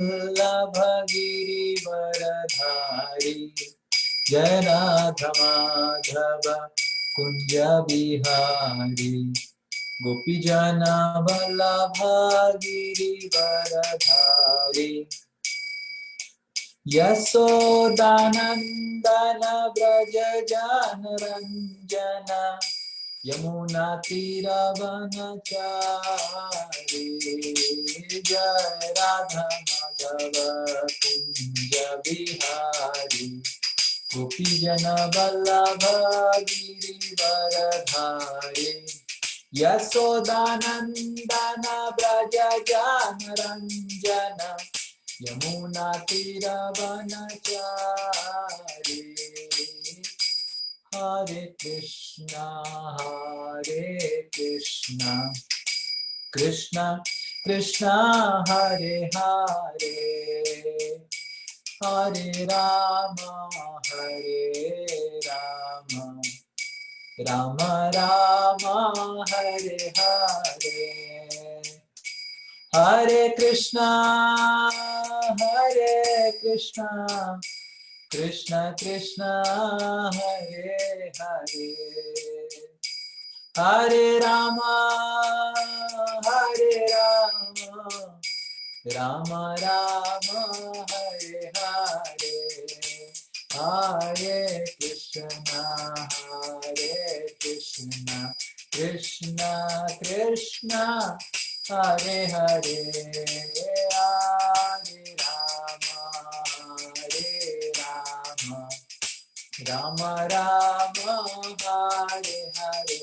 वल्लभ गिरिवरधारी जय राध माधव कुंज बिहारी गोपीजन वल्लभ गिरिवरधारी यशोदानंदन व्रज जन रंजन यमुना तीरवनचारी जय राधा माधव कुंज बिहारी गोपीजन वल्लभ गिरिवरधारी यशोदानंदन व्रज जन रंजन यमुना तीरवनचारी हरे कृष्णा कृष्णा कृष्णा हरे हरे हरे राम राम राम हरे हरे हरे कृष्णा कृष्णा कृष्णा हरे हरे हरे राम राम राम हरे हरे हरे कृष्णा कृष्णा कृष्णा हरे हरे हरे राम राम राम हरे हरे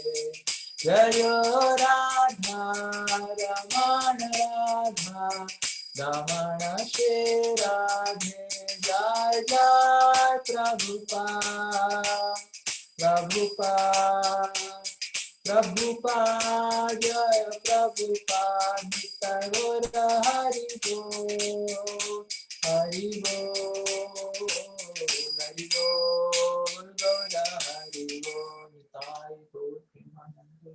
जय राधा रमण श्री राधे जय जय प्रभुपाद जय प्रभुपाद नित्य गौर हरि बोल हरि बोल हरि बोल गौर हरि बोल निताई गौर प्रेमानंद।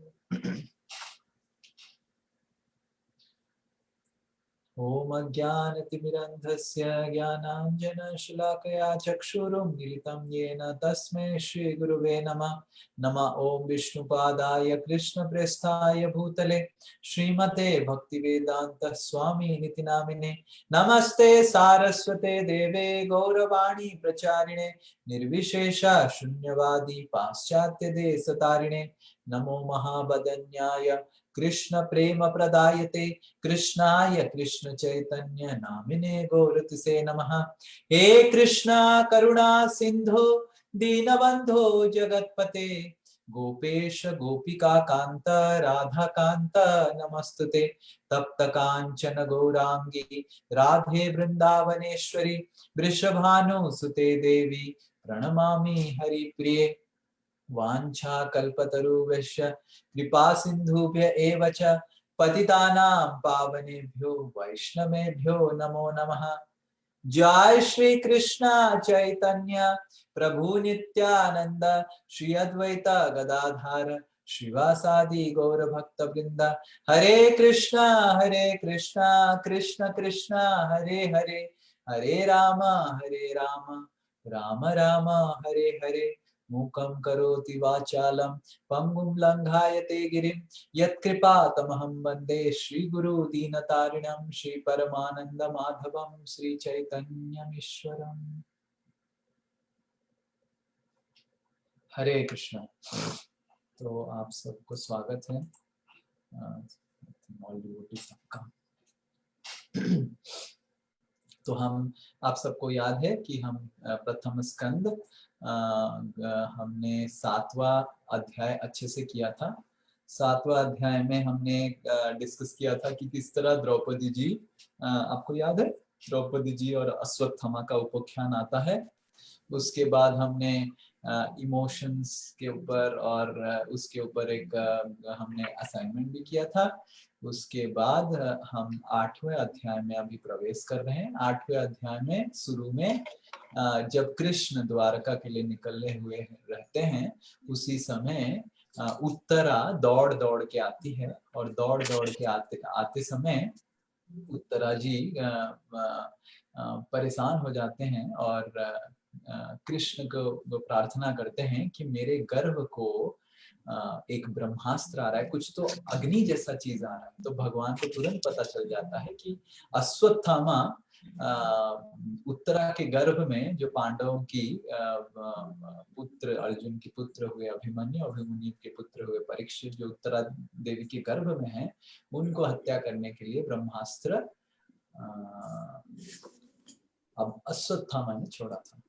ओम अज्ञानतिमिरन्धस्य ज्ञानाञ्जनशलाकया चक्षुरुन्मीलितं येन तस्मै श्रीगुरुवे नमः। नमः ओम विष्णुपादाय कृष्णप्रेष्ठाय भूतले श्रीमते भक्तिवेदांत स्वामिनिति नामिने नमस्ते सारस्वते देवे गौरवाणी प्रचारिणे निर्विशेष शून्यवादी पाश्चात्य देशतारिणे नमो महावदन्याय कृष्ण प्रेम प्रदायते कृष्णाय कृष्ण चैतन्य नामिने गौरतिसे नमः। हे कृष्णा करुणा सिंधु दीनबंधो जगतपते गोपेश गोपिका कांत राधा कांत नमस्तुते तप्त कांचन गौरांगी राधे वृंदावनेश्वरी वृषभानुसुते देवी प्रणमामि हरिप्रिये वाञ्छा कल्पतरुभ्यश्च कृपा सिन्धुभ्य एव च पतितानां पावनेभ्यो वैष्णवेभ्यो नमो नमः। जय श्री कृष्ण चैतन्य प्रभु नित्यानंद श्री अद्वैत गदाधार श्रीवासादि गौर भक्त वृंद हरे कृष्णा कृष्ण कृष्ण हरे हरे हरे राम राम राम हरे हरे मूकं करोति वाचालं पंगुं लंघायते गिरिं यत्कृपातमहं वन्दे श्रीगुरु दीनतारिणं श्रीपरमानंद माधवं श्रीचैतन्यमीश्वरम्। हरे कृष्णा। तो आप सबको स्वागत है। तो हम आप सबको याद है कि हम प्रथम स्कंद हमने 7वां अध्याय अच्छे से किया था। 7वां अध्याय में हमने डिस्कस किया था कि किस तरह द्रौपदी जी, आपको याद है द्रौपदी जी और अश्वत्थामा का उपाख्यान आता है। उसके बाद हमने इमोशंस के ऊपर और उसके ऊपर एक हमने असाइनमेंट भी किया था। उसके बाद हम 8वें अध्याय में अभी प्रवेश कर रहे हैं। 8वें अध्याय में शुरू में जब कृष्ण द्वारका के लिए निकले हुए रहते हैं उसी समय उत्तरा दौड़ दौड़ के आती है और दौड़ दौड़ के आते समय उत्तरा जी परेशान हो जाते हैं और कृष्ण को प्रार्थना करते हैं कि मेरे गर्भ को एक ब्रह्मास्त्र आ रहा है, कुछ तो अग्नि जैसा चीज आ रहा है। तो भगवान को तुरंत पता चल जाता है कि अश्वत्थामा उत्तरा के गर्भ में, जो पांडवों की पुत्र, अर्जुन के पुत्र हुए अभिमन्यु, अभिमन्यु के पुत्र हुए परीक्षित, जो उत्तरा देवी के गर्भ में है, उनको हत्या करने के लिए ब्रह्मास्त्र अब अश्वत्थामा ने छोड़ा था।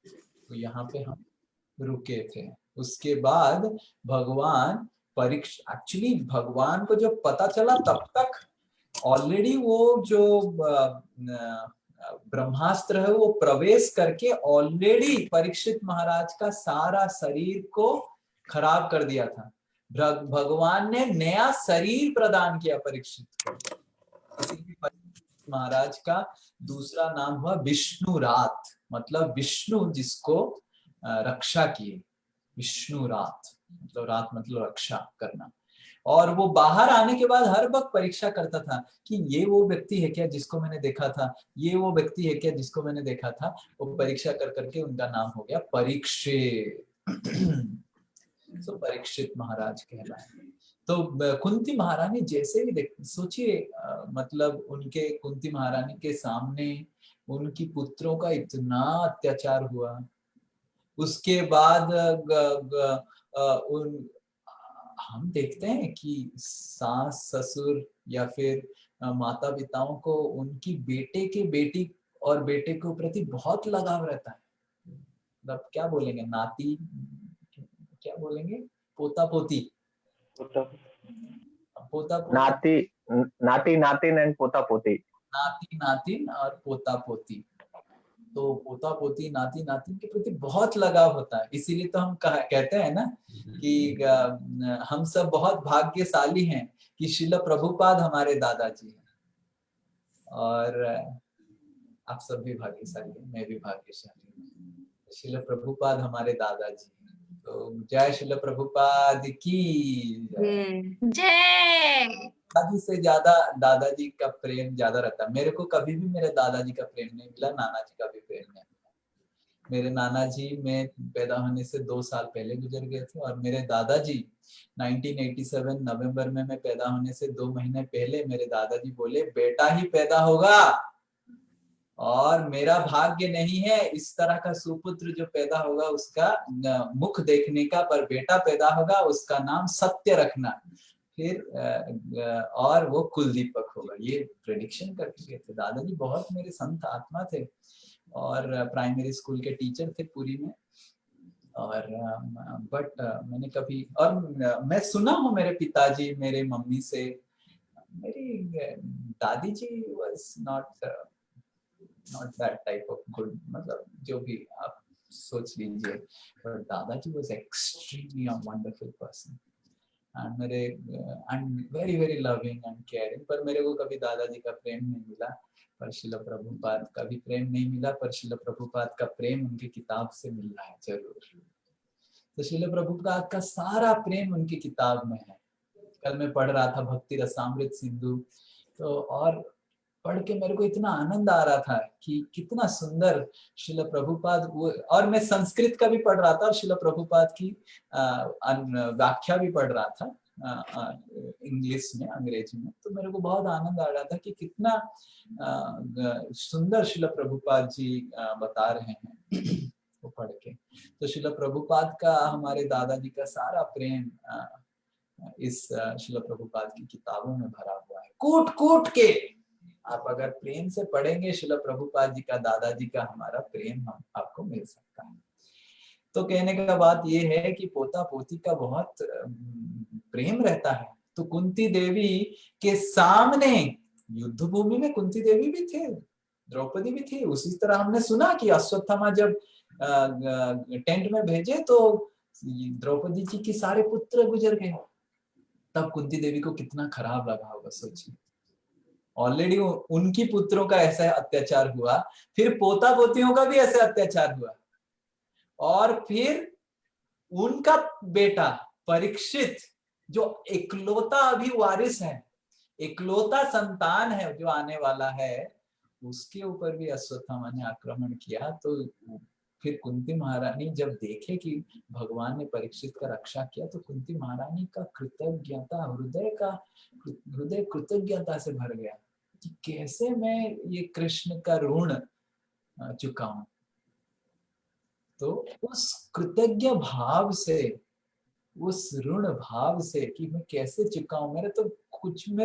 तो यहाँ पे हम रुके थे। उसके बाद भगवान एक्चुअली भगवान को जब पता चला तब तक ऑलरेडी वो जो ब्रह्मास्त्र है वो प्रवेश करके ऑलरेडी परीक्षित महाराज का सारा शरीर को खराब कर दिया था। भगवान ने नया शरीर प्रदान किया परीक्षित को। इसीलिए परीक्षित महाराज का दूसरा नाम हुआ विष्णुरात, मतलब विष्णु जिसको रक्षा किए, विष्णुरात मतलब रात मतलब रक्षा करना। और वो बाहर आने के बाद हर वक्त परीक्षा करता था कि ये वो व्यक्ति है क्या जिसको मैंने देखा था, ये वो व्यक्ति है क्या जिसको मैंने देखा था। वो परीक्षा कर करके उनका नाम हो गया परीक्षित। तो परीक्षित महाराज कहलाए। तो कुंती महारानी जैसे भी देख, सोचिए मतलब उनके, कुंती महारानी के सामने उनकी पुत्रों का इतना अत्याचार हुआ। उसके बाद हम देखते हैं कि सास ससुर या फिर माता पिताओं को उनकी बेटे के बेटी और बेटे के प्रति बहुत लगाव रहता है। मतलब क्या बोलेंगे, नाती, क्या बोलेंगे, पोता पोती, पोता पोती, नाती नाती नातिन एंड पोता पोती, नाती नातिन और पोता पोती। तो पोता पोती नाती नातिन के प्रति बहुत लगाव होता है। इसीलिए तो हम कहते हैं ना कि हम सब बहुत भाग्यशाली हैं कि श्रील प्रभुपाद हमारे दादाजी हैं। और आप सब भी भाग्यशाली हैं, मैं भी भाग्यशाली हूँ। श्रील प्रभुपाद हमारे दादाजी हैं। तो जय श्रील प्रभुपाद की जय। दादी से ज्यादा दादाजी का प्रेम ज्यादा रहता है। मेरे को कभी भी मेरे दादाजी का प्रेम नहीं मिला, नाना जी का भी प्रेम नहीं मिला। मेरे नाना जी में पैदा होने से 2 साल पहले गुजर गए थे और मेरे दादाजी 1987 नवंबर में मैं पैदा होने से 2 महीने पहले मेरे दादाजी बोले बेटा ही पैदा होगा और मेरा भाग्य नहीं है इस तरह का सुपुत्र जो पैदा होगा उसका मुख देखने का, पर बेटा पैदा होगा उसका नाम सत्य रखना, फिर और वो कुलदीपक होगा। ये प्रेडिक्शन करके गए थे दादाजी। बहुत मेरे संत आत्मा थे और प्राइमरी स्कूल के टीचर थे पुरी में। और बट मैंने कभी, और मैं सुना हूँ मेरे पिताजी मेरे मम्मी से, मेरी दादी जी was not that type of good, मतलब जो भी आप सोच लीजिए, पर दादाजी was extremely a wonderful person and मेरे and very very loving and caring. पर मेरे को कभी दादाजी का प्रेम नहीं मिला, पर श्रील प्रभुपाद का भी प्रेम नहीं मिला, पर श्रील प्रभुपाद का प्रेम उनकी किताब से मिल रहा है जरूर। तो श्रील प्रभुपाद का सारा प्रेम उनकी किताब में है। कल मैं पढ़ रहा था भक्ति रसामृत सिंधु, तो और पढ़ के मेरे को इतना आनंद आ रहा था कि कितना सुंदर श्रील प्रभुपाद वो, और मैं संस्कृत का भी पढ़ रहा था और श्रील प्रभुपाद की व्याख्या भी पढ़ रहा था इंग्लिश में, अंग्रेजी में। तो मेरे को बहुत आनंद आ रहा था कि कितना सुंदर श्रील प्रभुपाद जी बता रहे हैं वो पढ़ के। तो श्रील प्रभुपाद का, हमारे दादाजी का सारा प्रेम इस श्रील प्रभुपाद की किताबों में भरा हुआ है। कूट कूट के आप अगर प्रेम से पढ़ेंगे श्रील प्रभुपाद जी का, दादाजी का, हमारा प्रेम हम आपको मिल सकता है। तो कहने का बात ये है कि पोता पोती का बहुत प्रेम रहता है। तो कुंती देवी के सामने युद्ध भूमि में कुंती देवी भी थे, द्रौपदी भी थी। उसी तरह हमने सुना कि अश्वत्थामा जब टेंट में भेजे तो द्रौपदी जी के सारे पुत्र गुजर गए। तब कुंती देवी को कितना खराब लगा होगा, सोचिए। ऑलरेडी उनकी पुत्रों का ऐसा अत्याचार हुआ, फिर पोता पोतियों का भी ऐसे अत्याचार हुआ, और फिर उनका बेटा परीक्षित जो इकलौता अभी वारिस है, इकलौता संतान है जो आने वाला है, उसके ऊपर भी अश्वत्थामा ने आक्रमण किया। तो फिर कुंती महारानी जब देखे कि भगवान ने परीक्षित का रक्षा किया, तो कुंती महारानी का हृदय कृतज्ञता से भर गया कि कैसे मैं ये कृष्ण का ऋण चुकाऊं। तो उस कृतज्ञ भाव से, उस ऋण भाव से कि मैं कैसे चुकाऊं, मेरे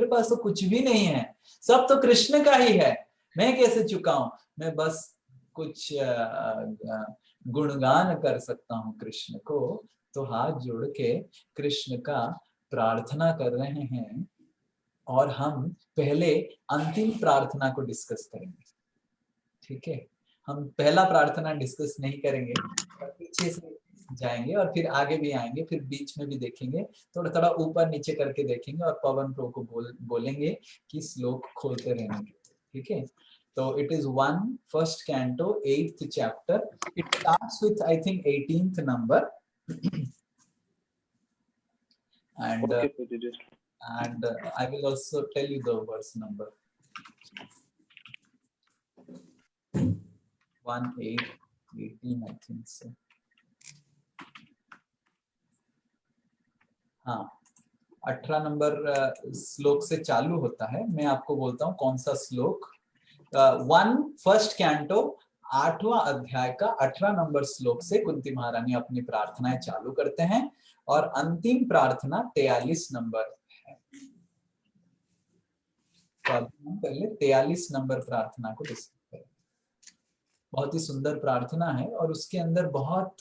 पास तो कुछ भी नहीं है, सब तो कृष्ण का ही है, मैं कैसे चुकाऊं। मैं बस कुछ गुणगान कर सकता हूं कृष्ण को। तो हाथ जोड़ के कृष्ण का प्रार्थना कर रहे हैं। और हम पहले अंतिम प्रार्थना को डिस्कस करेंगे, ठीक है। हम पहला प्रार्थना डिस्कस नहीं करेंगे, पीछे से जाएंगे और फिर आगे भी आएंगे, फिर बीच में भी देखेंगे, थोड़ा थोड़ा ऊपर नीचे करके देखेंगे और पवन प्रो को बोलेंगे कि श्लोक खोलते रहने के, ठीक है। तो it is 1 first canto 8th chapter, it starts with I think 18th number and I will also tell you the verse number 1 8 18 I think so. हाँ, 18 नंबर श्लोक से चालू होता है। मैं आपको बोलता हूँ कौन सा श्लोक। 1 फर्स्ट कैंटो 8वां अध्याय का 18 नंबर श्लोक से कुंती महारानी अपनी प्रार्थनाएं चालू करते हैं और अंतिम प्रार्थना 43 नंबर है। तो हम पहले 43 नंबर प्रार्थना को डिस्कस करें। बहुत ही सुंदर प्रार्थना है और उसके अंदर बहुत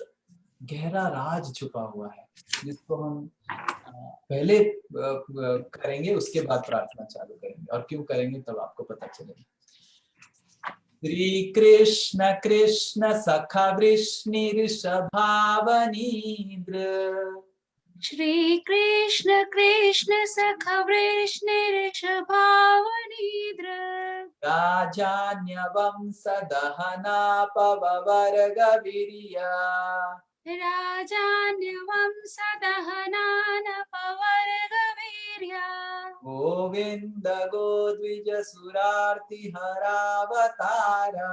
गहरा राज छुपा हुआ है, जिसको हम पहले करेंगे, उसके बाद प्रार्थना चालू करेंगे। और क्यों करेंगे तब आपको पता चलेगा। श्री कृष्ण कृष्ण सखा वृष्णिर्षभावनीद्र, श्री कृष्ण कृष्ण सखा वृष्णिर्षभावनीद्र, राजान्यवंशदहना पववर्गवीर्या, राजान्यवंशदहनानपवर्गवीर्या, गोविंद गोद्विज सुरार्तिहरावतारा,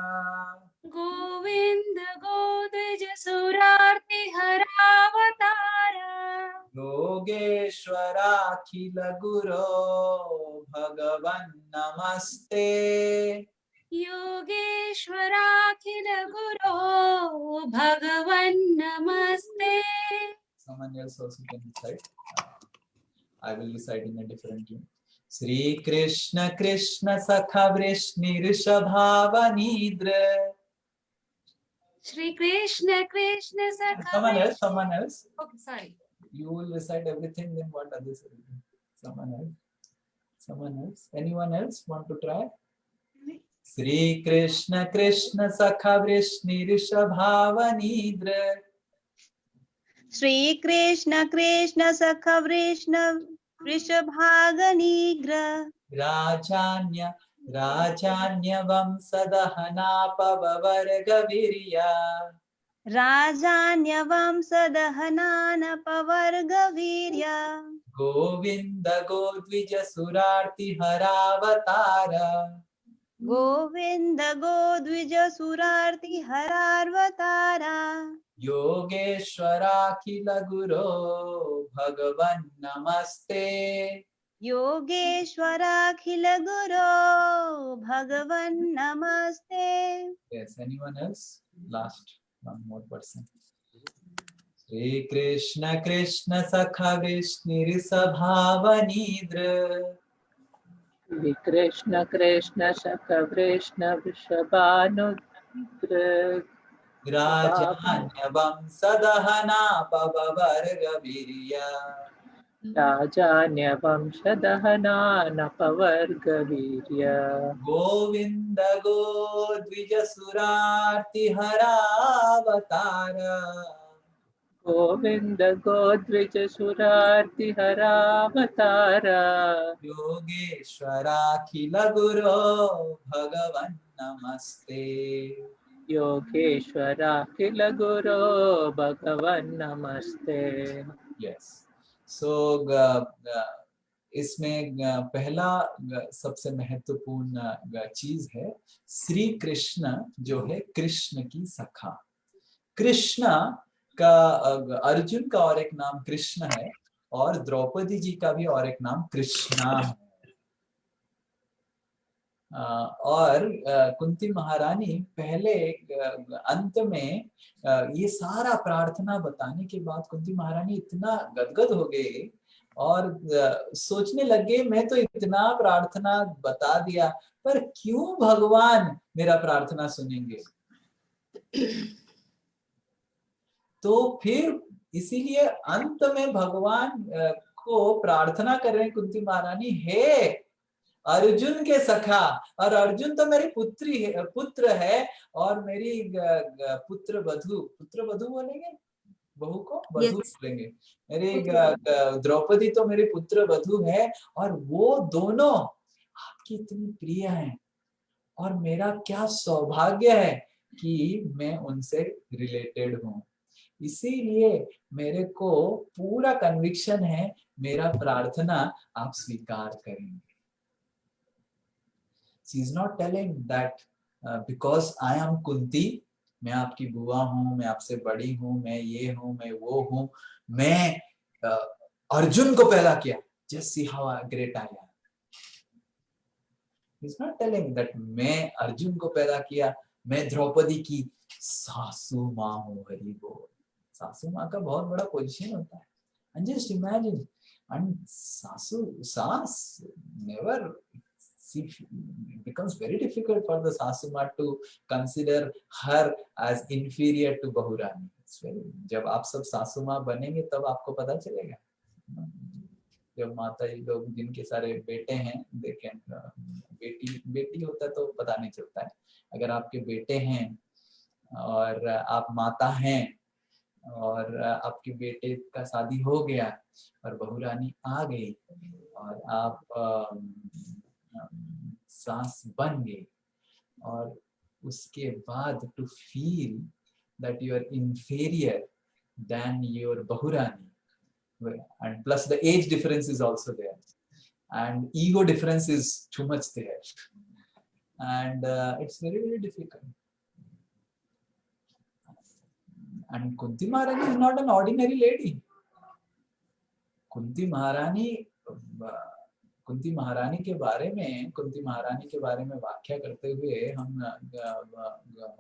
गोविंद गोद्विज सुरार्तिहरावतारा, योगेश्वराखिल गुरो भगवन् नमस्ते, योगेश्वराखिल गुरो भगवन् नमस्ते. Someone else also can recite. I will recite in a different tune. Shri Krishna Krishna Sakha Vrishnirષabhavanidra. Shri Krishna Krishna Sakha. Someone else. Okay, sorry. You will recite everything, then what others will do? Someone else. Anyone else want to try? Shri Krishna Krishna Sakha Vrishnirષabhavanidra. Shri Krishna Krishna सख वृषभागनिग्र, राजान्य वंशदहनापवर्गवीर्या, राजान्यवंशदहनानपवर्गवीर्या, गोविंद गोद्विज सुरार्तिहरावतारा, गोविंद गोद्विज सुरार्तिहरावतारा, योगेश्वराखिल गुरो भगवन् नमस्ते, योगेश्वराखिल गुरो भगवन् नमस्ते. Yes, anyone else? Last one more person. Shri Krishna Krishna Sakha Vrishnirષabhavanidra, Shri Krishna Krishna Sakha Vrishna Vrishabhanudra, राजान्यवंशदहनापवर्गवीर्या, राजान्यवंशदहनानपवर्गवीर्या, Govind गोद्विज सुरार्तिहरावतारा, Govind गोद्विज सुरार्तिहरावतारा, योगेश्वराखिल गुरो भगवन् नमस्ते, योगेश्वराखिल गुरो भगवन् नमस्ते. Yes. So इसमें पहला सबसे महत्वपूर्ण चीज है श्री कृष्ण जो है कृष्ण की सखा। कृष्ण का अर्जुन का और एक नाम कृष्ण है और द्रौपदी जी का भी और एक नाम कृष्णा है। और कुंती महारानी पहले अंत में ये सारा प्रार्थना बताने के बाद कुंती महारानी इतना गदगद हो गए और सोचने लगे मैं तो इतना प्रार्थना बता दिया पर क्यों भगवान मेरा प्रार्थना सुनेंगे। तो फिर इसीलिए अंत में भगवान को प्रार्थना कर रहे हैं कुंती महारानी, हे अर्जुन के सखा, और अर्जुन तो मेरी पुत्र है और मेरी पुत्र वधु बोलेंगे, बहू को वधु बोलेंगे, मेरी द्रौपदी तो मेरी पुत्र वधु है और वो दोनों आपकी इतनी प्रिय हैं और मेरा क्या सौभाग्य है कि मैं उनसे रिलेटेड हूँ। इसीलिए मेरे को पूरा कन्विक्शन है मेरा प्रार्थना आप स्वीकार करेंगे। She is not telling that because I am Kunti, मैं आपकी बुआ हूँ, मैं आपसे बड़ी हूँ, मैं ये हूँ, मैं वो हूँ, मैं अर्जुन को पैदा किया, just see how great I am. He is not telling that मैं अर्जुन को पैदा किया, मैं द्रौपदी की सासू माँ हूँ। हरि बोल। सासू माँ का बहुत बड़ा पोजीशन होता है। And just imagine, and सास never, it becomes very difficult for the Sasuma to consider her as inferior to Bahurani. जब आप सब सासुमा बनेंगे तब आपको पता चलेगा। जब माता जी लोग जिनके सारे बेटे हैं, देखें बेटी होता तो पता नहीं चलता है, अगर आपके बेटे हैं और आप माता हैं और आपके बेटे का शादी हो गया और बहुरानी आ गई और आप सास बन गई और उसके बाद to feel that you are inferior than your बहुरानी, and plus the age difference is also there and ego difference is too much there and it's very difficult. And Kunti Maharani is not an ordinary lady. Kunti Maharani के बारे में व्याख्या करते हुए हम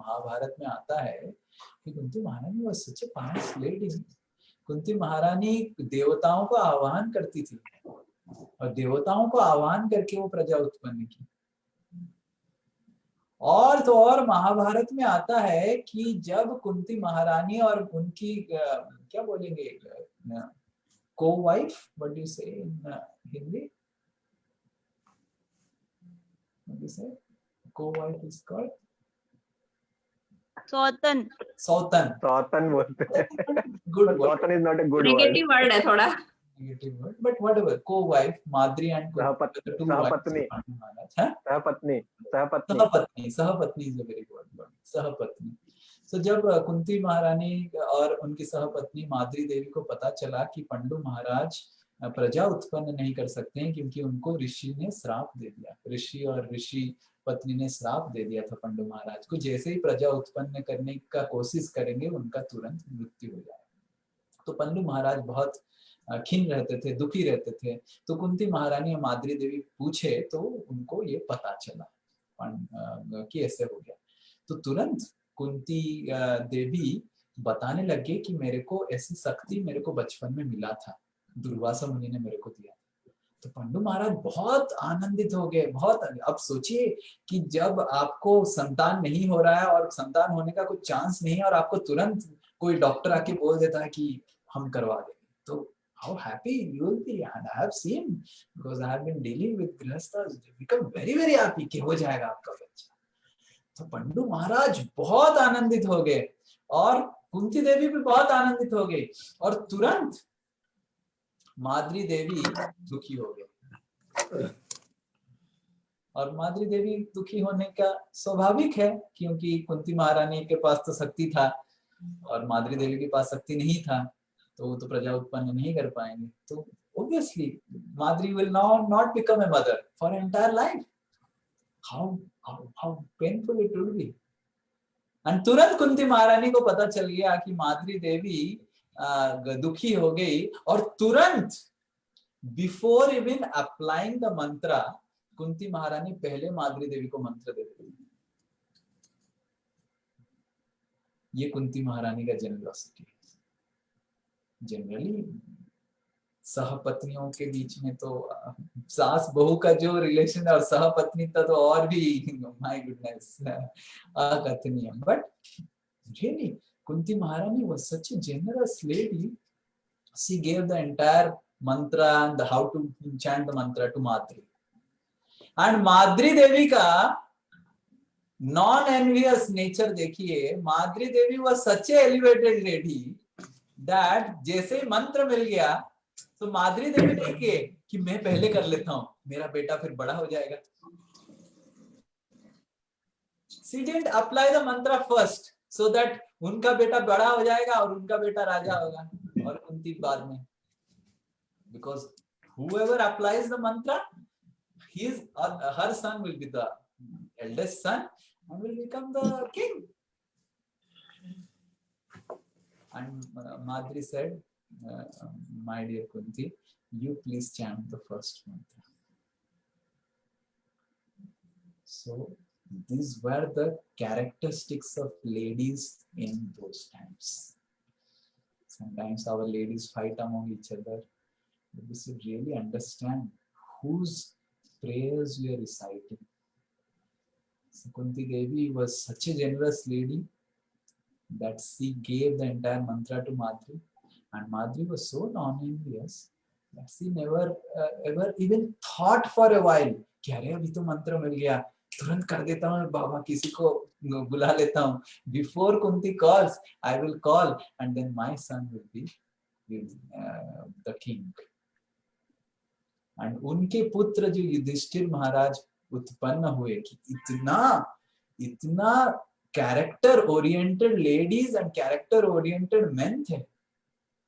महाभारत में आता है कि कुंती महारानी was such a pious lady. Kunti महारानी देवताओं को आह्वान करती थी और देवताओं को आह्वान करके वो प्रजा उत्पन्न की। और तो और महाभारत में आता है कि जब कुंती महारानी और उनकी क्या बोलेंगे co-wife, what do you say in Hindi? What do you say? Co-wife is called सौतन बोलते हैं। Good word. Sautan is not a good word. Negative word है थोड़ा। Negative word, but whatever. Co-wife, Madri and सहपत्नी is a very good word. सहपत्नी. So जब कुंती महारानी और उनकी सहपत्नी माद्री देवी को पता चला कि पंडु महाराज प्रजा उत्पन्न नहीं कर सकते हैं क्योंकि उनको ऋषि ने श्राप दे दिया, ऋषि और ऋषि पत्नी ने श्राप दे दिया था पंडु महाराज को, जैसे ही प्रजा उत्पन्न करने का कोशिश करेंगे उनका तुरंत मृत्यु हो जाएगा। तो पंडु महाराज बहुत खिन्न रहते थे, दुखी रहते थे। तो कुंती महारानी और माद्री देवी पूछे तो उनको ये पता चला कि ऐसे हो गया। तो तुरंत कुंती देवी बताने लगे कि मेरे को ऐसी शक्ति मेरे को बचपन में मिला था, दुर्वासा मुनि ने मेरे को दिया। तो पंडु महाराज बहुत आनंदित हो गए, बहुत। अब सोचिए कि जब आपको संतान नहीं हो रहा है और संतान होने का कोई चांस नहीं है और आपको तुरंत कोई डॉक्टर आके बोल देता है कि हम करवा देंगे, तो how happy you will be. And I have seen, because I have been dealing with grihasthas, they become very happy कि हो जाएगा आपका बच्चा। तो पंडु महाराज बहुत आनंदित हो गए और कुंती देवी भी बहुत आनंदित हो गई और तुरंत माद्री देवी दुखी हो गई। और माद्री देवी दुखी होने का स्वाभाविक है क्योंकि कुंती महारानी के पास तो शक्ति था और माद्री देवी के पास शक्ति नहीं था, तो वो तो प्रजा उत्पन्न नहीं कर पाएंगे। तो obviously Madri will now not become a mother for her entire life. How painful it will be. And तुरंत कुंती महारानी को पता चल गया कि माद्री देवी दुखी हो गई, और तुरंत बिफोर इवन अप्लाइंग द मंत्र कुंती महारानी पहले माद्री देवी को मंत्र दे दी। ये कुंती महारानी का जेनरॉसिटी। जनरली सहपत्नियों के बीच में तो सास बहू का जो रिलेशन है और सहपत्नी का तो और भी माय गुडनेस अकथनीय। बट रियली कुंती महारानी was such a generous lady. She gave the entire mantra and how to chant the mantra to Madri. And Madri देवी का नॉन एनवियस नेचर देखिए। माद्री देवी was such a elevated lady that जैसे मंत्र मिल गया तो माद्री देवी ने किए कि मैं पहले कर लेता हूं, मेरा बेटा फिर बड़ा हो जाएगा। She didn't apply the mantra first so that उनका बेटा बड़ा हो जाएगा और उनका बेटा राजा होगा और कुंती बाद में। Because whoever applies the mantra, his or her son will be the eldest son and will become the king. And Madri said, my dear Kunti, you please chant the first mantra. So these were the characteristics of ladies in those times. Sometimes our ladies fight among each other. We should really understand whose prayers we are reciting. So Kunti Devi was such a generous lady that she gave the entire mantra to Madri, and Madri was so non-envious that she never ever even thought for a while कि अरे अभी तो मंत्र मिल गया, तुरंत कर देता हूँ, बाबा किसी को बुला लेता हूँ. Before Kunti calls, I will call, and then my son will be the king. And उनके पुत्र जो युधिष्ठिर महाराज उत्पन्न हुए कि इतना character oriented ladies and character oriented main थे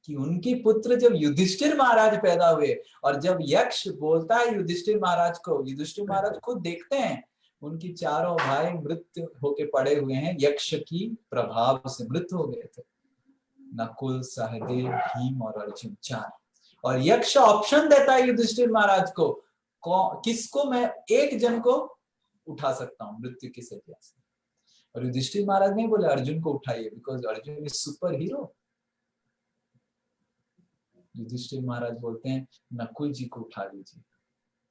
कि उनके पुत्र जब युधिष्ठिर महाराज पैदा हुए, और जब यक्ष बोलता है युधिष्ठिर महाराज को, युधिष्ठिर महाराज खुद देखते हैं उनकी चारों भाई मृत्यु होके पड़े हुए हैं, यक्ष की प्रभाव से मृत्यु हो गए थे, नकुल, सहदेव, भीम और अर्जुन, चार. और यक्ष ऑप्शन देता है युधिष्ठिर महाराज को, किसको मैं एक जन को उठा सकता हूं मृत्यु की सजा से. और युधिष्ठिर महाराज नहीं बोले अर्जुन को उठाइए, because Arjun is super hero. Yudhishthir महाराज बोलते हैं नकुल जी को उठा लीजिए,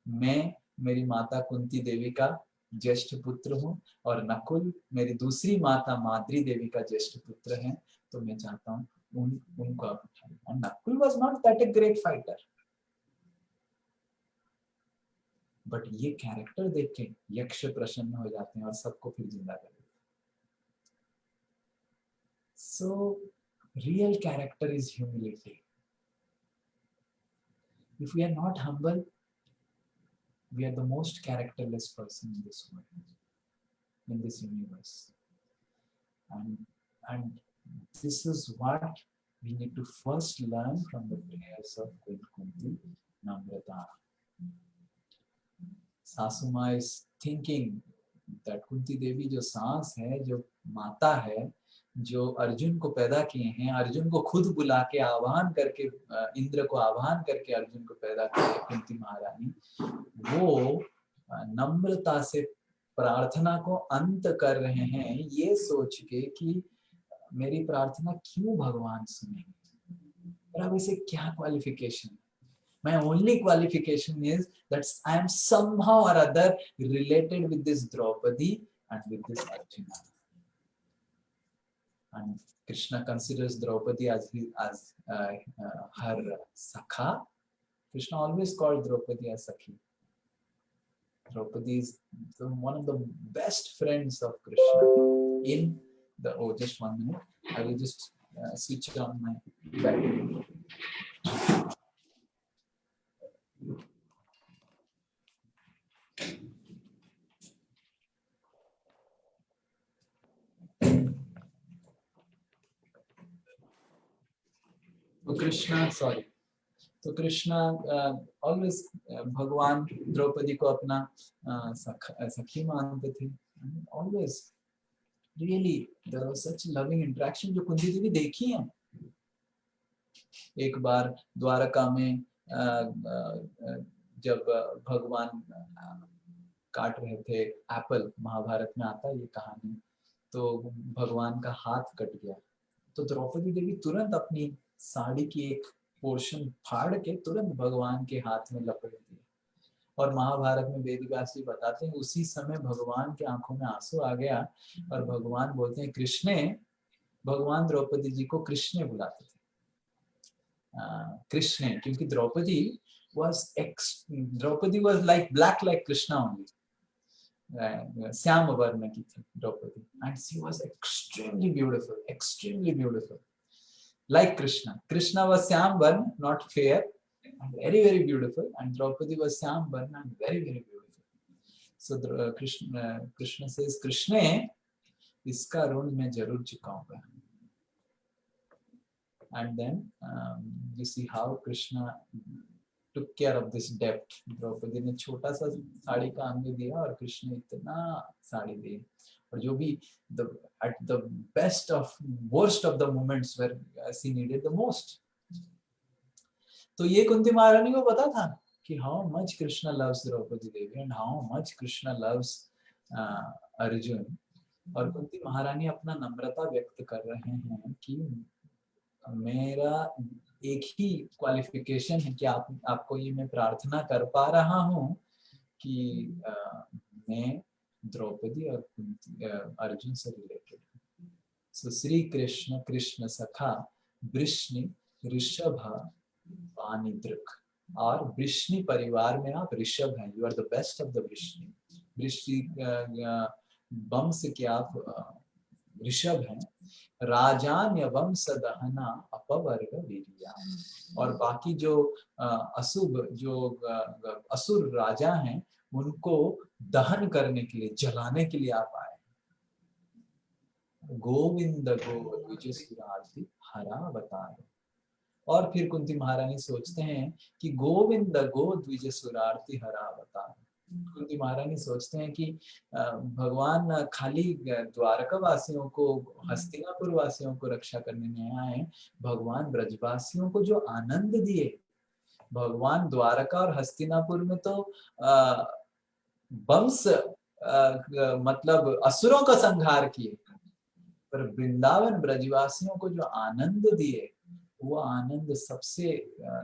मैं मेरी माता कुंती देवी का ज्येष्ठ पुत्र हूं और नकुल मेरी दूसरी माता माद्री देवी का ज्येष्ठ पुत्र है, तो मैं चाहता हूं उनको आप उठाइए. And Nakul was not that a great fighter, but ये कैरेक्टर देख के यक्ष प्रसन्न हो जाते हैं और सबको फिर जिंदा कर देते हैं. So real character is humility. If we are not humble, we are the most characterless person in this world, in this universe. And this is what we need to first learn from the prayers of Queen Kunti Namrata. Sasuma is thinking that Kunti Devi जो सास है, जो माता है, जो अर्जुन को पैदा किए हैं, अर्जुन को खुद बुला के आह्वान करके, इंद्र को आह्वान करके अर्जुन को पैदा किए कुंती महारानी, वो नम्रता से प्रार्थना को अंत कर रहे हैं ये सोच के कि मेरी प्रार्थना क्यों भगवान सुनेंगे. और अब इसे क्या qualification? My only qualification is that I am somehow or other related with this Draupadi and with this Arjuna. And Krishna considers Draupadi as her Sakha. Krishna always called Draupadi as Sakhi. Draupadi is one of the best friends of Krishna. In the just 1 minute, I will just switch on my battery. So तो Krishna always भगवान द्रौपदी को अपना सखी मानते थे, always really there was such loving interaction जो कुंती देवी देखी है। एक बार द्वारका में जब भगवान काट रहे थे एप्पल, महाभारत में आता है ये कहानी, तो भगवान का हाथ कट गया, तो द्रौपदी देवी तुरंत अपनी साड़ी की एक पोर्शन फाड़ के तुरंत भगवान के हाथ में लपेट दी। और महाभारत में वेदव्यास जी बताते हैं उसी समय भगवान के आंखों में आंसू आ गया और भगवान बोलते हैं कृष्णे, भगवान द्रौपदी जी को कृष्णे बुलाते थे, कृष्णे, क्योंकि Draupadi was like black like Krishna only, Shyam वर्ण की थी Draupadi, and she was extremely beautiful like Krishna. Krishna was Shyam वर्ण, not fair, and very beautiful, and Draupadi was Shyam वर्ण and very beautiful. So Krishna says, कृष्णे, इसका ऋण मैं जरूर चुकाऊंगा. And then you see how Krishna took care of this debt. Draupadi ने छोटा सा साड़ी का अंग दिया और कृष्ण ने इतना साड़ी दी, और जो भी at the worst of the moments where she needed the most. तो ये कुंती महारानी को पता था कि how much Krishna loves Draupadi Devi and how much Krishna loves Arjun, और कुंती महारानी अपना नम्रता व्यक्त कर रहे हैं कि मेरा एक ही क्वालिफिकेशन है कि आपको ये मैं प्रार्थना कर पा रहा हूँ कि मैं द्रौपदी और अर्जुन से रिलेटेड हूँ. सो श्री कृष्ण कृष्ण सखा वृष्णि ऋषभ वाणिद्रक, और वृष्णि परिवार में आप ऋषभ हैं, you are the best of the Vrishni. Vrishni वंश के आप ऋषभ हैं. राजान्य वंश दहना अपवर्ग वीर्या, और बाकी जो अशुभ जो असुर राजा हैं उनको दहन करने के लिए, जलाने के लिए आप आए. गोविंद गोविंद हरावतार. और फिर कुंती महारानी सोचते हैं कि गोविंद गो द्विज सुरार्ति हरावतार. कुंती महारानी सोचते हैं कि भगवान खाली द्वारका वासियों को, हस्तिनापुर वासियों को रक्षा करने में आए, भगवान ब्रजवासियों को जो आनंद दिए. भगवान द्वारका और हस्तिनापुर में तो वंश मतलब असुरों का संहार किए, पर वृंदावन ब्रजवासियों को जो आनंद दिए वो आनंद सबसे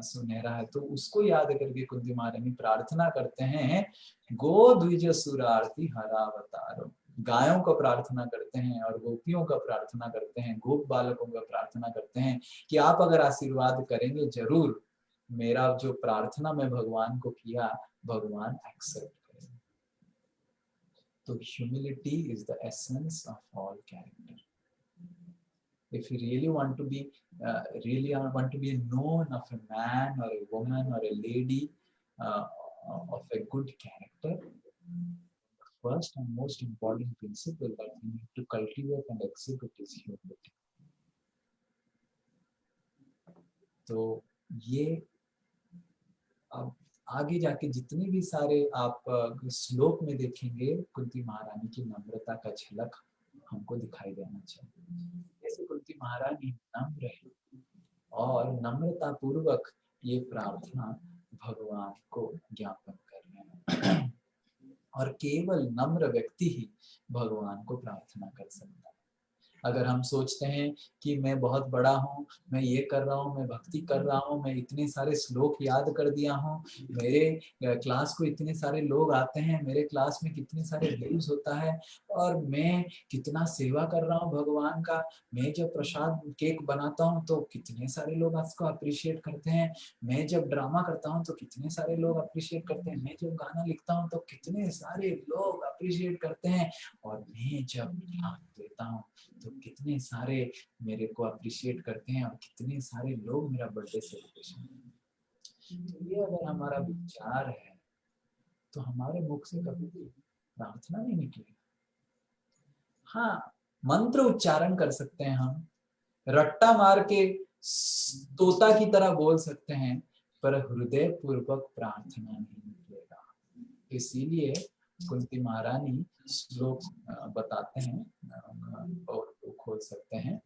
सुनहरा है. तो उसको याद करके कुंती महारानी प्रार्थना करते हैं गो द्विज सुरार्ति हरावतारो. गायों का प्रार्थना करते हैं और गोपियों का प्रार्थना करते हैं, गोप बालकों का प्रार्थना करते हैं कि आप अगर आशीर्वाद करेंगे जरूर मेरा जो प्रार्थना मैं भगवान को किया भगवान एक्सेप्ट करेंगे. तो humility is the essence of all character. If you really want to be known of a man or a woman or a lady of a good character, the first and most important principle that we need to cultivate and exhibit is humility. तो ये अब आगे जाके जितने भी सारे आप श्लोक में देखेंगे कुंती महारानी की नम्रता का झलक हमको दिखाई देना चाहिए. जैसे कुंती महारानी नम्र है और नम्रता पूर्वक ये प्रार्थना भगवान को ज्ञापन कर रहे हैं, और केवल नम्र व्यक्ति ही भगवान को प्रार्थना कर सकता है. अगर हम सोचते हैं कि मैं बहुत बड़ा हूँ, मैं ये कर रहा हूँ, मैं भक्ति कर रहा हूँ, मैं इतने सारे श्लोक याद कर दिया हूँ, मेरे क्लास को इतने सारे लोग आते हैं, मेरे क्लास में कितने सारे व्यूज होता है, और मैं कितना सेवा कर रहा हूँ भगवान का, मैं जब प्रसाद केक बनाता हूँ तो कितने सारे लोग इसको अप्रिशिएट करते हैं, मैं जब ड्रामा करता हूँ तो कितने सारे लोग अप्रिशिएट करते हैं, मैं जब गाना लिखता हूँ तो कितने सारे लोग अप्रिशिएट करते हैं, और मैं जब ध्यान देता हूँ तो कितने सारे मेरे को अप्रिशिएट करते हैं, और कितने सारे लोग मेरा बर्थडे सेलिब्रेशन करते हैं. तो ये अगर हमारा विचार है तो हमारे मुख से कभी भी प्रार्थना नहीं निकलेगी. हाँ, मंत्र उच्चारण कर सकते हैं, हम रट्टा मार के तोता की तरह बोल सकते हैं, पर हृदय पूर्वक प्रार्थना नहीं निकलेगा। इसीलिए कुंती महारानी श्लोक बताते हैं और वो खोल सकते हैं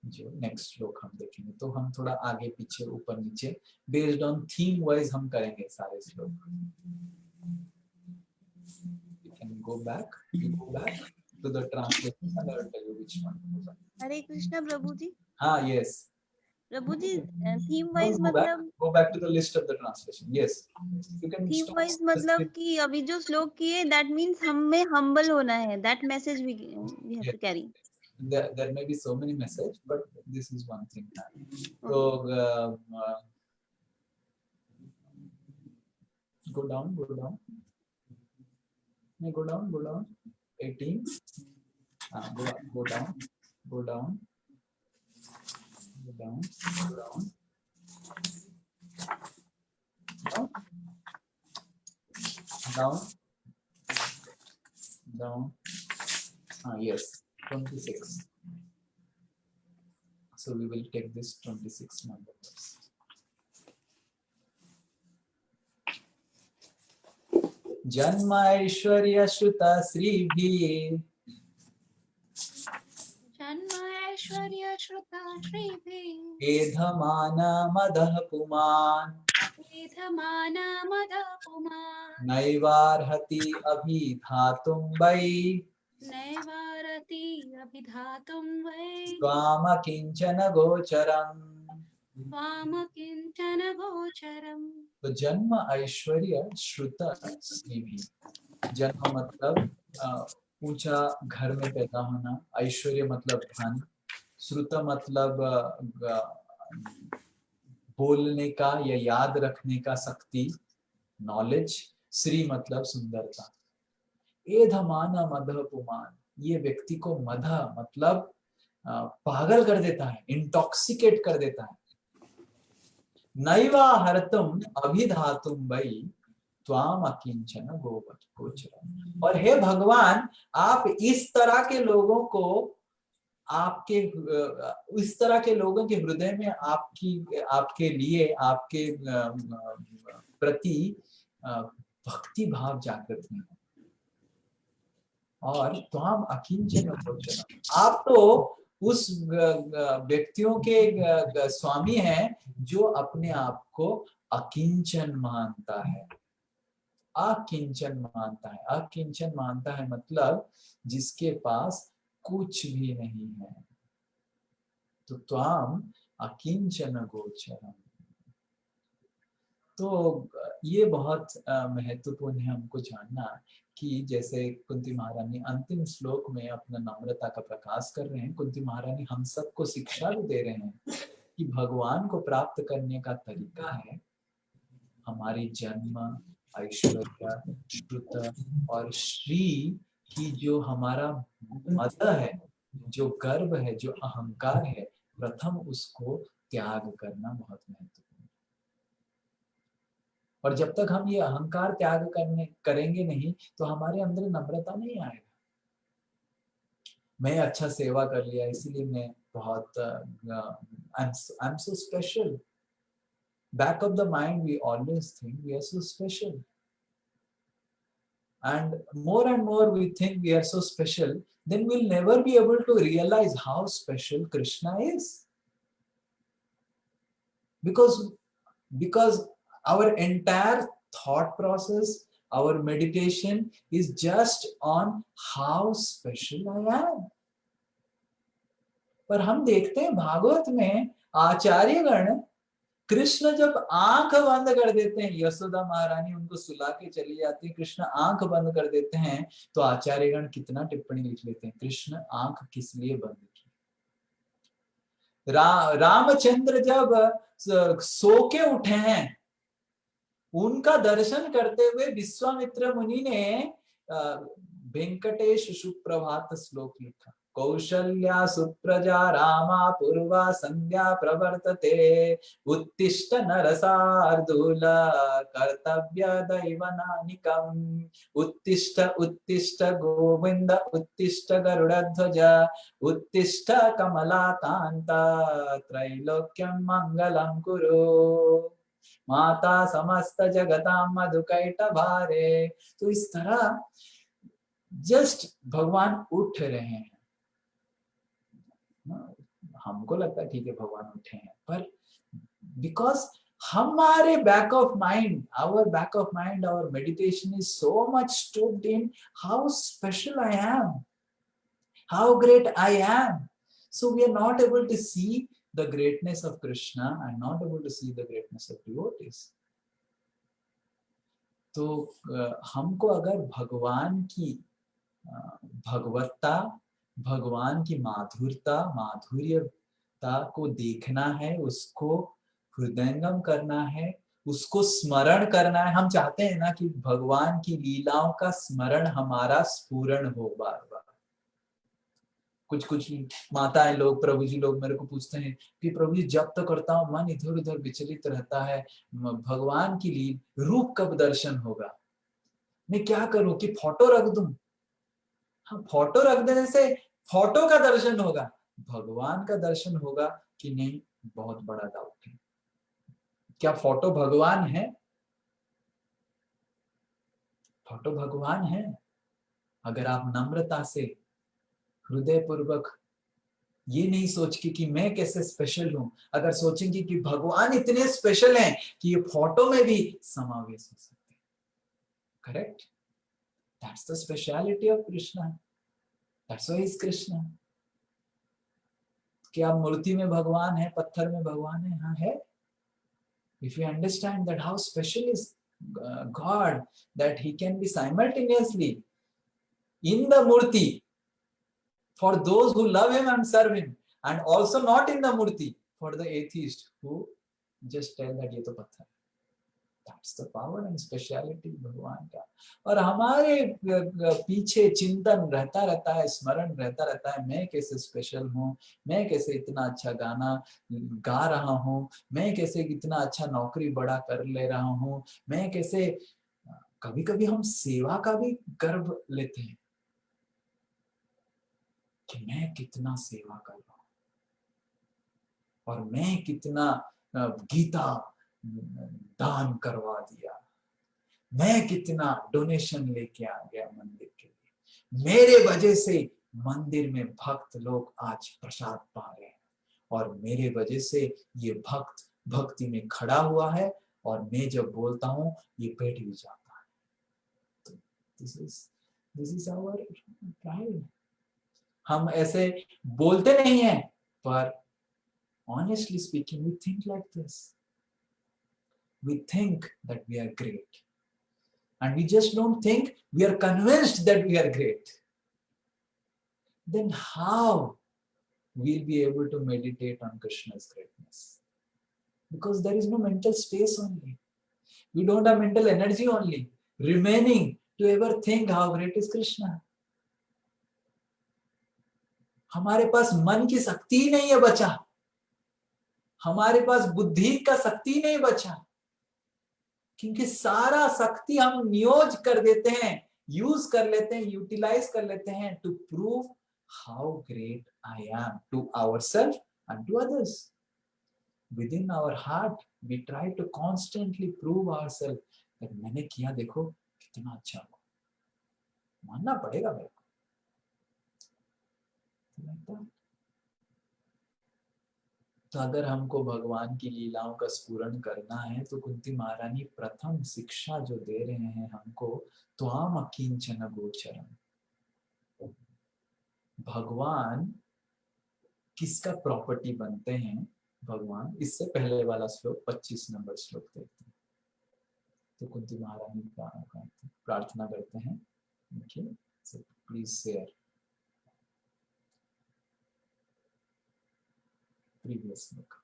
जो नेक्स्ट श्लोक हम देखेंगे। तो हम थोड़ा आगे पीछे ऊपर नीचे बेस्ड ऑन थीम वाइज हम करेंगे सारे श्लोक। You can go back to the translation and I will tell you which one. हरे कृष्णा प्रभु जी। हाँ, yes. प्रभु जी थीम वाइज मतलब go back to the list of the translation. Yes, you can theme stop wise मतलब कि अभी जो श्लोक किए that means हम में हम्बल होना है, that message we have to carry. there may be so many messages, but this is one thing. So go down. No, go down. 18. Go down. Down. Yes, 26. So we will take this 26 number. जन्म ऐश्वर्य श्रुता श्रीभिः एधमान मदः पुमान् नैवार्हति अभिधातुं वै त्वामकिञ्चन गोचरम्। तो जन्म ऐश्वर्य श्रुत श्रीभिः, जन्म मतलब ऊंचा घर में पैदा होना, ऐश्वर्य मतलब धन, श्रुत मतलब बोलने का या याद रखने का शक्ति, नॉलेज, श्री मतलब सुंदरता। एधमान मदः पुमान, ये व्यक्ति को मद मतलब पागल कर देता है, इंटॉक्सिकेट कर देता है। नैवा हर्तुम अभिधातुम वै त्वाम अकिंचन गोचरम्। और हे भगवान, आप इस तरह के लोगों को इस तरह के लोगों के हृदय में आपके लिए आपके प्रति भक्ति भाव जागृत नहीं। और त्वाम अकिंचन गोचरम्, आप तो उस व्यक्तियों के स्वामी हैं जो अपने आप को अकिंचन मानता है। अकिंचन मानता है मतलब जिसके पास कुछ भी नहीं है। तो त्वाम अकिंचन गोचरम्। तो ये बहुत महत्वपूर्ण है हमको जानना कि जैसे कुंती महारानी अंतिम श्लोक में अपना नम्रता का प्रकाश कर रहे हैं। कुंती महारानी हम सबको शिक्षा भी दे रहे हैं कि भगवान को प्राप्त करने का तरीका है हमारी जन्म, ऐश्वर्य, श्रुत और श्री की जो हमारा मद है, जो गर्व है, जो अहंकार है, प्रथम उसको त्याग करना बहुत महत्वपूर्ण है। और जब तक हम ये अहंकार त्याग करेंगे नहीं तो हमारे अंदर नम्रता नहीं आएगा। मैं अच्छा सेवा कर लिया इसीलिए मैं बहुत I'm so special. Back of the mind we always think we are so special. And more we think we are so special, then we'll never be able to realize how special Krishna is. Because our entire thought process, our meditation is just on how special I am. पर हम देखते हैं भागवत में आचार्यगण कृष्ण जब आंख बंद कर देते हैं, यशोदा महारानी उनको सुला के चली जाती है, कृष्ण आंख बंद कर देते हैं, तो आचार्यगण कितना टिप्पणी लिख लेते हैं, कृष्ण आंख किस लिए बंद की। रामचंद्र जब सो के उठे हैं, उनका दर्शन करते हुए विश्वामित्र मुनि ने वेंकटेश सुप्रभात श्लोक लिखा। कौशल्या सुप्रजा रामा पूर्वा संध्या प्रवर्तते, उत्तिष्ठ नरसार्दूल कर्तव्य दैवनानिकम्, उत्तिष्ठ उत्तिष्ठ गोविंद उत्तिष्ठ गरुड़ध्वज, उत्तिष्ठ कमलाकांत त्रैलोक्यं मंगलं कुरु। माता समस्त जगतां मधुकैटभारे। तो इस तरह जस्ट भगवान उठ रहे हैं। हमको लगता है ठीक है भगवान उठे हैं, पर बिकॉज हमारे back of mind, our meditation is so much stoked in how special I am, how great I am. So we are not able to see the greatness of Krishna and not able to see the greatness of devotees. तो हमको अगर भगवान की भगवत्ता, भगवान की माधुर्यता को देखना है, उसको हृदयंगम करना है, उसको स्मरण करना है। हम चाहते हैं ना कि भगवान की लीलाओं का स्मरण हमारा स्फुरण हो बार बार। कुछ माताएं लोग, प्रभु जी लोग मेरे को पूछते हैं कि प्रभु जी जब तो करता हूँ मन इधर उधर विचलित रहता है, भगवान की लीला रूप कब दर्शन होगा, मैं क्या करूं कि फोटो रख दूं? हाँ, फोटो रख देने से फोटो का दर्शन होगा, भगवान का दर्शन होगा कि नहीं, बहुत बड़ा डाउट है। क्या फोटो भगवान है? फोटो भगवान है अगर आप नम्रता से, हृदय पूर्वक ये नहीं सोच के कि मैं कैसे स्पेशल हूं, अगर सोचेंगे कि भगवान इतने स्पेशल हैं कि ये फोटो में भी समावेश हो सकते हैं, correct? That's the speciality of Krishna, that's why is Krishna. क्या मूर्ति में भगवान है, पत्थर में भगवान है? हाँ है। If you understand that how special is God, that he can be simultaneously in the murti for those who love him and serve him, and also not in the murti for the atheist who just tell that ये तो पत्थर है। That's the power and speciality भगवान का। और हमारे पीछे चिंतन रहता है, स्मरण रहता है, मैं कैसे स्पेशल हूँ, मैं कैसे इतना अच्छा गाना गा रहा हूँ, मैं कैसे इतना अच्छा नौकरी बड़ा कर ले रहा हूँ, मैं कैसे, कभी कभी हम सेवा का भी गर्व लेते हैं कि मैं कितना सेवा कर रहा हूं, और मैं कितना गीता दान करवा दिया, मैं कितना डोनेशन लेके आ गया मंदिर के लिए, मेरे वजह से मंदिर में भक्त लोग आज प्रसाद पा रहे हैं, और मेरे वजह से ये भक्त भक्ति में खड़ा हुआ है, और मैं जब बोलता हूं ये बैठ भी जाता है। तो दिस इज आवर प्राइड। हम ऐसे बोलते नहीं हैं, पर honestly speaking, we think like this. We think that we are great, and we just don't think, we are convinced that we are great. Then how we'll be able to meditate on Krishna's greatness? Because there is no mental space only. We don't have mental energy only remaining to ever think how great is Krishna. हमारे पास मन की शक्ति ही नहीं है बचा, हमारे पास बुद्धि का शक्ति नहीं बचा, क्योंकि सारा शक्ति हम नियोज कर देते हैं, यूज कर लेते हैं, यूटिलाइज कर लेते हैं to prove how great I am to ourselves and to others. Within our heart we try to constantly prove ourselves that मैंने किया, देखो कितना अच्छा हुआ, मानना पड़ेगा मेरे को। तो अगर हमको भगवान की लीलाओं का स्फुरण करना है, तो कुंती महारानी प्रथम शिक्षा जो दे रहे हैं हमको, त्वाम अकिंचन गोचरम। भगवान किसका प्रॉपर्टी बनते हैं? भगवान, इससे पहले वाला श्लोक 25 नंबर श्लोक देखते हैं। तो कुंती महारानी का प्रार्थना करते हैं, देखिए, प्लीज शेयर प्रीवियस श्लोक,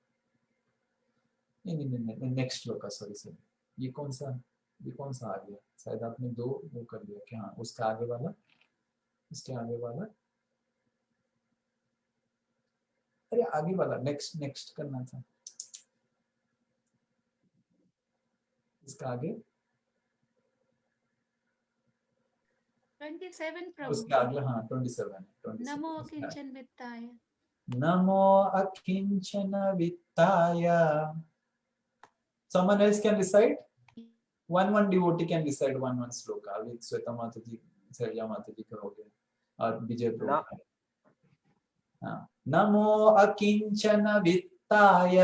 नहीं नेक्स्ट श्लोक का, सॉरी ये कौन सा आ गया? शायद आपने 2 वो कर लिया क्या? हाँ, उसका आगे वाला, इसके आगे वाला, अरे आगे वाला, नेक्स्ट करना था, इसका आगे 27 प्रभु, उसके आगे, हाँ 27 नमो किंचन वित्ताय, नमो अकिंचन वित्ताय Someone else can recite? One devotee can recite one sloka. With Sweta Mata ji, Sarja Mata ji का हो गया और विजय प्रभु। हाँ, नमो अकिंचन वित्ताय।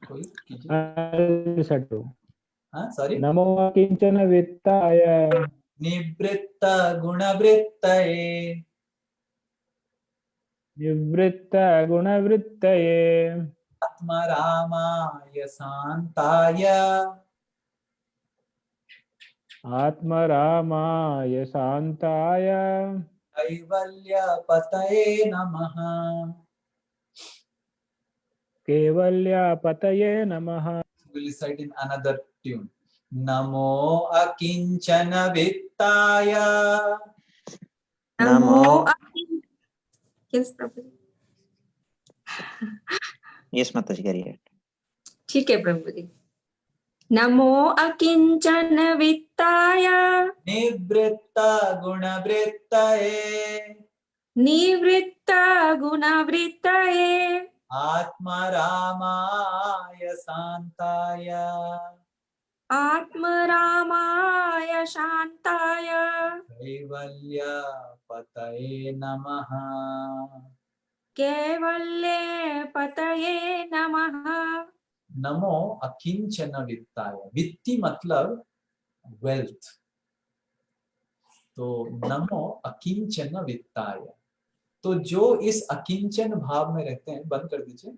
कोई कीजिए। हाँ, सॉरी। नमो किंचन वित्ताय निवृत्त गुणवृत्तये। निवृत्त गुणवृत्तये आत्मरामाय शान्ताय। आत्मरामाय शान्ताय कैवल्यपतये नमः। केवल्यापतये नमः। We'll recite in another tune. नमो अकिंचन वित्ताय। नमो यस माता जी करिए। ठीक है प्रभु जी। नमो अकिंचन वित्ताय निवृत्त गुणवृत्तये। निवृत्त गुणवृत्तये आत्मरामाय शान्ताय। आत्मरामाय शान्ताय कैवल्यपतये नमः। कैवल्ये पतये नमः। नमो अकिंचन वित्ताय। वित्ती मतलब वेल्थ, तो नमो अकिंचन वित्ताय। तो जो इस अकिंचन भाव में रहते हैं, बंद कर दीजिए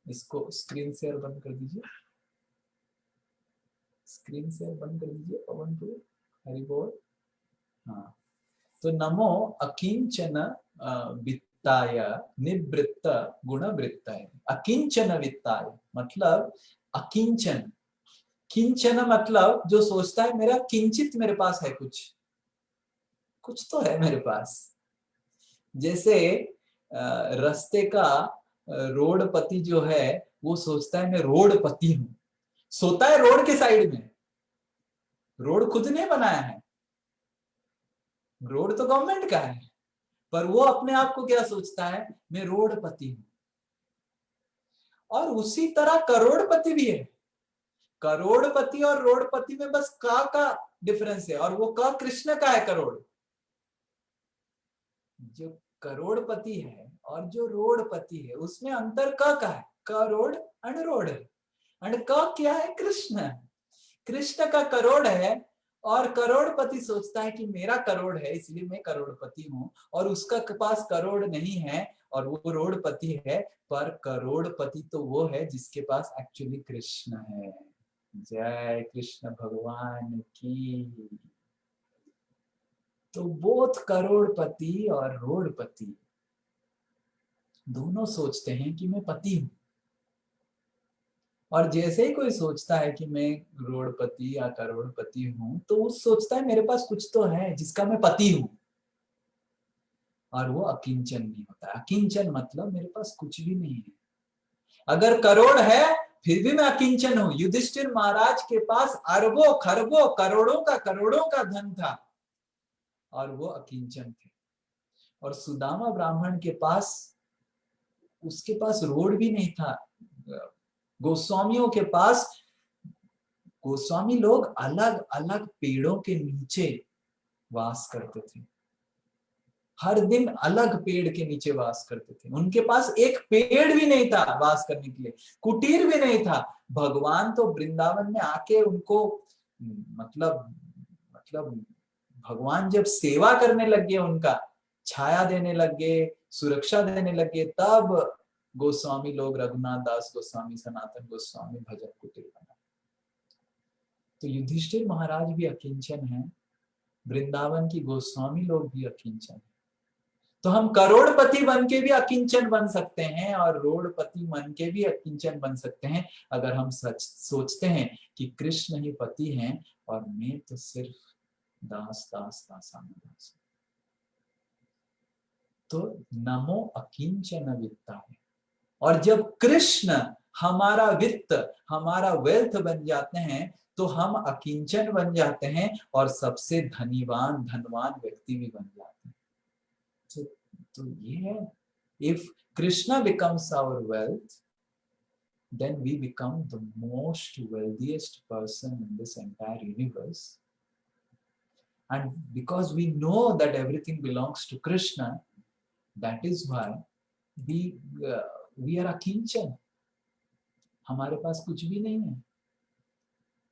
इसको, स्क्रीन शेयर बंद कर दीजिए, स्क्रीन शेयर बंद कर दीजिए। पवन टू हरि बोल। हाँ, तो नमो अकिंचन वित्ताय निवृत्त गुणवृत्ताय। अकिंचन वित्ताय मतलब अकिंचन। किंचन मतलब जो सोचता है मेरा किंचित मेरे पास है, कुछ तो है मेरे पास। जैसे रास्ते का रोडपति जो है वो सोचता है मैं रोडपति हूं, सोता है रोड के साइड में। रोड खुद ने बनाया है, रोड तो गवर्नमेंट का है, पर वो अपने आप को क्या सोचता है, मैं रोडपति हूं। और उसी तरह करोड़पति भी है। करोड़पति और रोडपति में बस का डिफरेंस है, और वो का कृष्ण का है। करोड़ जो करोड़पति है और जो रोडपति है उसमें अंतर का है। करोड़ अनरोड है, एंड का क्या है, कृष्ण। कृष्ण का करोड़ है और करोड़पति सोचता है कि मेरा करोड़ है इसलिए मैं करोड़पति हूं, और उसका पास करोड़ नहीं है और वो रोडपति है। पर करोड़पति तो वो है जिसके पास एक्चुअली कृष्ण है। जय कृष्ण भगवान की। तो बोथ करोड़पति और रोडपति दोनों सोचते हैं कि मैं पति हूं, और जैसे ही कोई सोचता है कि मैं रोडपति या करोड़पति हूं तो वो सोचता है मेरे पास कुछ तो है जिसका मैं पति हूं, और वो अकिंचन नहीं होता। अकिंचन मतलब मेरे पास कुछ भी नहीं है। अगर करोड़ है फिर भी मैं अकिंचन हूं। युधिष्ठिर महाराज के पास अरबों खरबों करोड़ों का धन था और वो अकिंचन थे। और सुदामा ब्राह्मण के पास, उसके पास रोड भी नहीं था। गोस्वामियों के पास, गोस्वामी लोग अलग अलग पेड़ों के नीचे वास करते थे, हर दिन अलग पेड़ के नीचे वास करते थे। उनके पास एक पेड़ भी नहीं था वास करने के लिए, कुटीर भी नहीं था। भगवान तो वृंदावन में आके उनको मतलब भगवान जब सेवा करने लगे, उनका छाया देने लगे, सुरक्षा देने लगे, तब गोस्वामी लोग, रघुनाथ दास गोस्वामी, सनातन गोस्वामी भजन कुटीर बना। तो युधिष्ठिर महाराज भी अकिंचन है, वृंदावन की गोस्वामी लोग भी अकिंचन है। तो हम करोड़पति बन के भी अकिंचन बन सकते हैं और रोडपति बन के भी अकिंचन बन सकते हैं, अगर हम सच सोचते हैं कि कृष्ण ही पति हैं और मैं तो सिर्फ दास दास दास। तो नमो अकिंचन वित्ताय। और जब कृष्ण हमारा वित्त, हमारा वेल्थ बन जाते हैं तो हम अकिंचन बन जाते हैं और सबसे धनवान व्यक्ति भी बन जाते हैं। तो ये है If Krishna becomes our wealth, then we become the most wealthiest person in this entire universe. And because we know that everything belongs to Krishna, that is why we are अकिंचन. हमारे पास कुछ भी नहीं है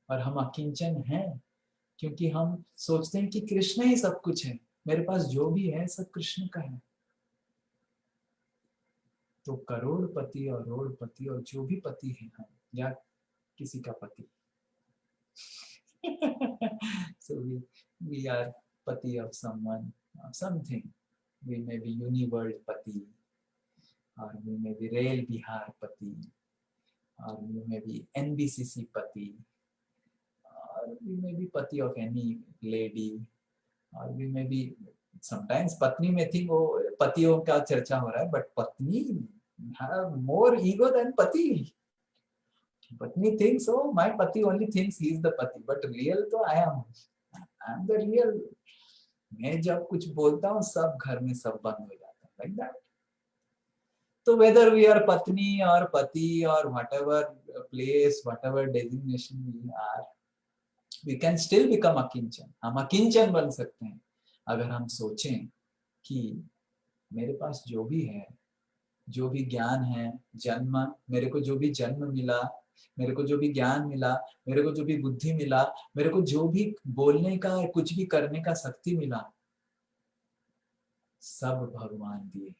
और हम अकिंचन हैं क्योंकि हम सोचते हैं कि कृष्ण ही सब कुछ है. मेरे पास जो भी है सब कृष्ण का है. तो करोड़पति और रोड़पति और जो भी पति है हम या किसी का पति. So we are pati of someone or something. We may be Uniworld Pati, or we may be Rail Bihar Pati, or we may be NBCC Pati, or we may be Pati of any lady, or we may be sometimes Patni में think वो पतियों का चर्चा हो रहा है, but Patni have more ego than Pati. Patni thinks, oh, my Pati only thinks he is the Pati, but real तो I am the real. मैं जब कुछ बोलता हूँ सब घर में सब बंद हो जाता है, like that. So whether we are Patni or Pati or whatever place, whatever designation we are, we can still become अकिंचन. हम अकिंचन बन सकते हैं अगर हम सोचें कि मेरे पास जो भी है, जो भी ज्ञान है, जन्म, मेरे को जो भी जन्म मिला, मेरे को जो भी ज्ञान मिला, मेरे को जो भी बुद्धि मिला, मेरे को जो भी बोलने का कुछ भी करने का शक्ति मिला, सब भगवान दिए.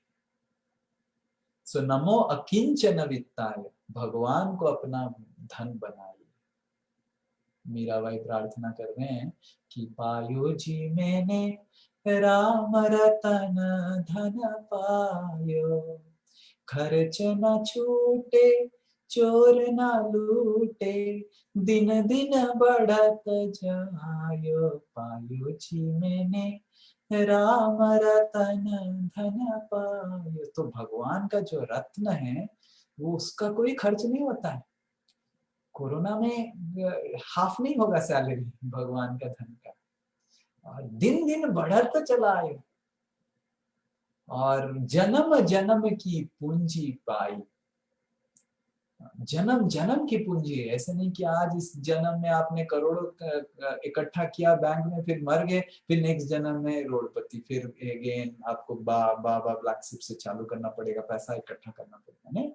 सो नमो अकिंचन वित्ताय, भगवान को अपना धन बनाइए. मीराबाई प्रार्थना कर रहे हैं कि पायो जी मैंने राम रतन धन पायो, खर्च न छूटे चोर न लूटे, दिन दिन बढ़त जायो. पायो जी मैंने राम रतन धन पायो. तो भगवान का जो रत्न है वो उसका कोई खर्च नहीं होता है. कोरोना में हाफ नहीं होगा सैलरी भगवान का धन का, और दिन दिन बढ़त चला आए और जन्म जन्म की पूंजी पाई. जन्म जन्म की पूंजी है. ऐसे नहीं कि आज इस जन्म में आपने करोड़ों इकट्ठा किया बैंक में, फिर मर गए, फिर नेक्स्ट जन्म में रोडपति, फिर अगेन आपको बाबा ब्लैक शिप से चालू करना पड़ेगा, पैसा इकट्ठा करना पड़ेगा. नहीं,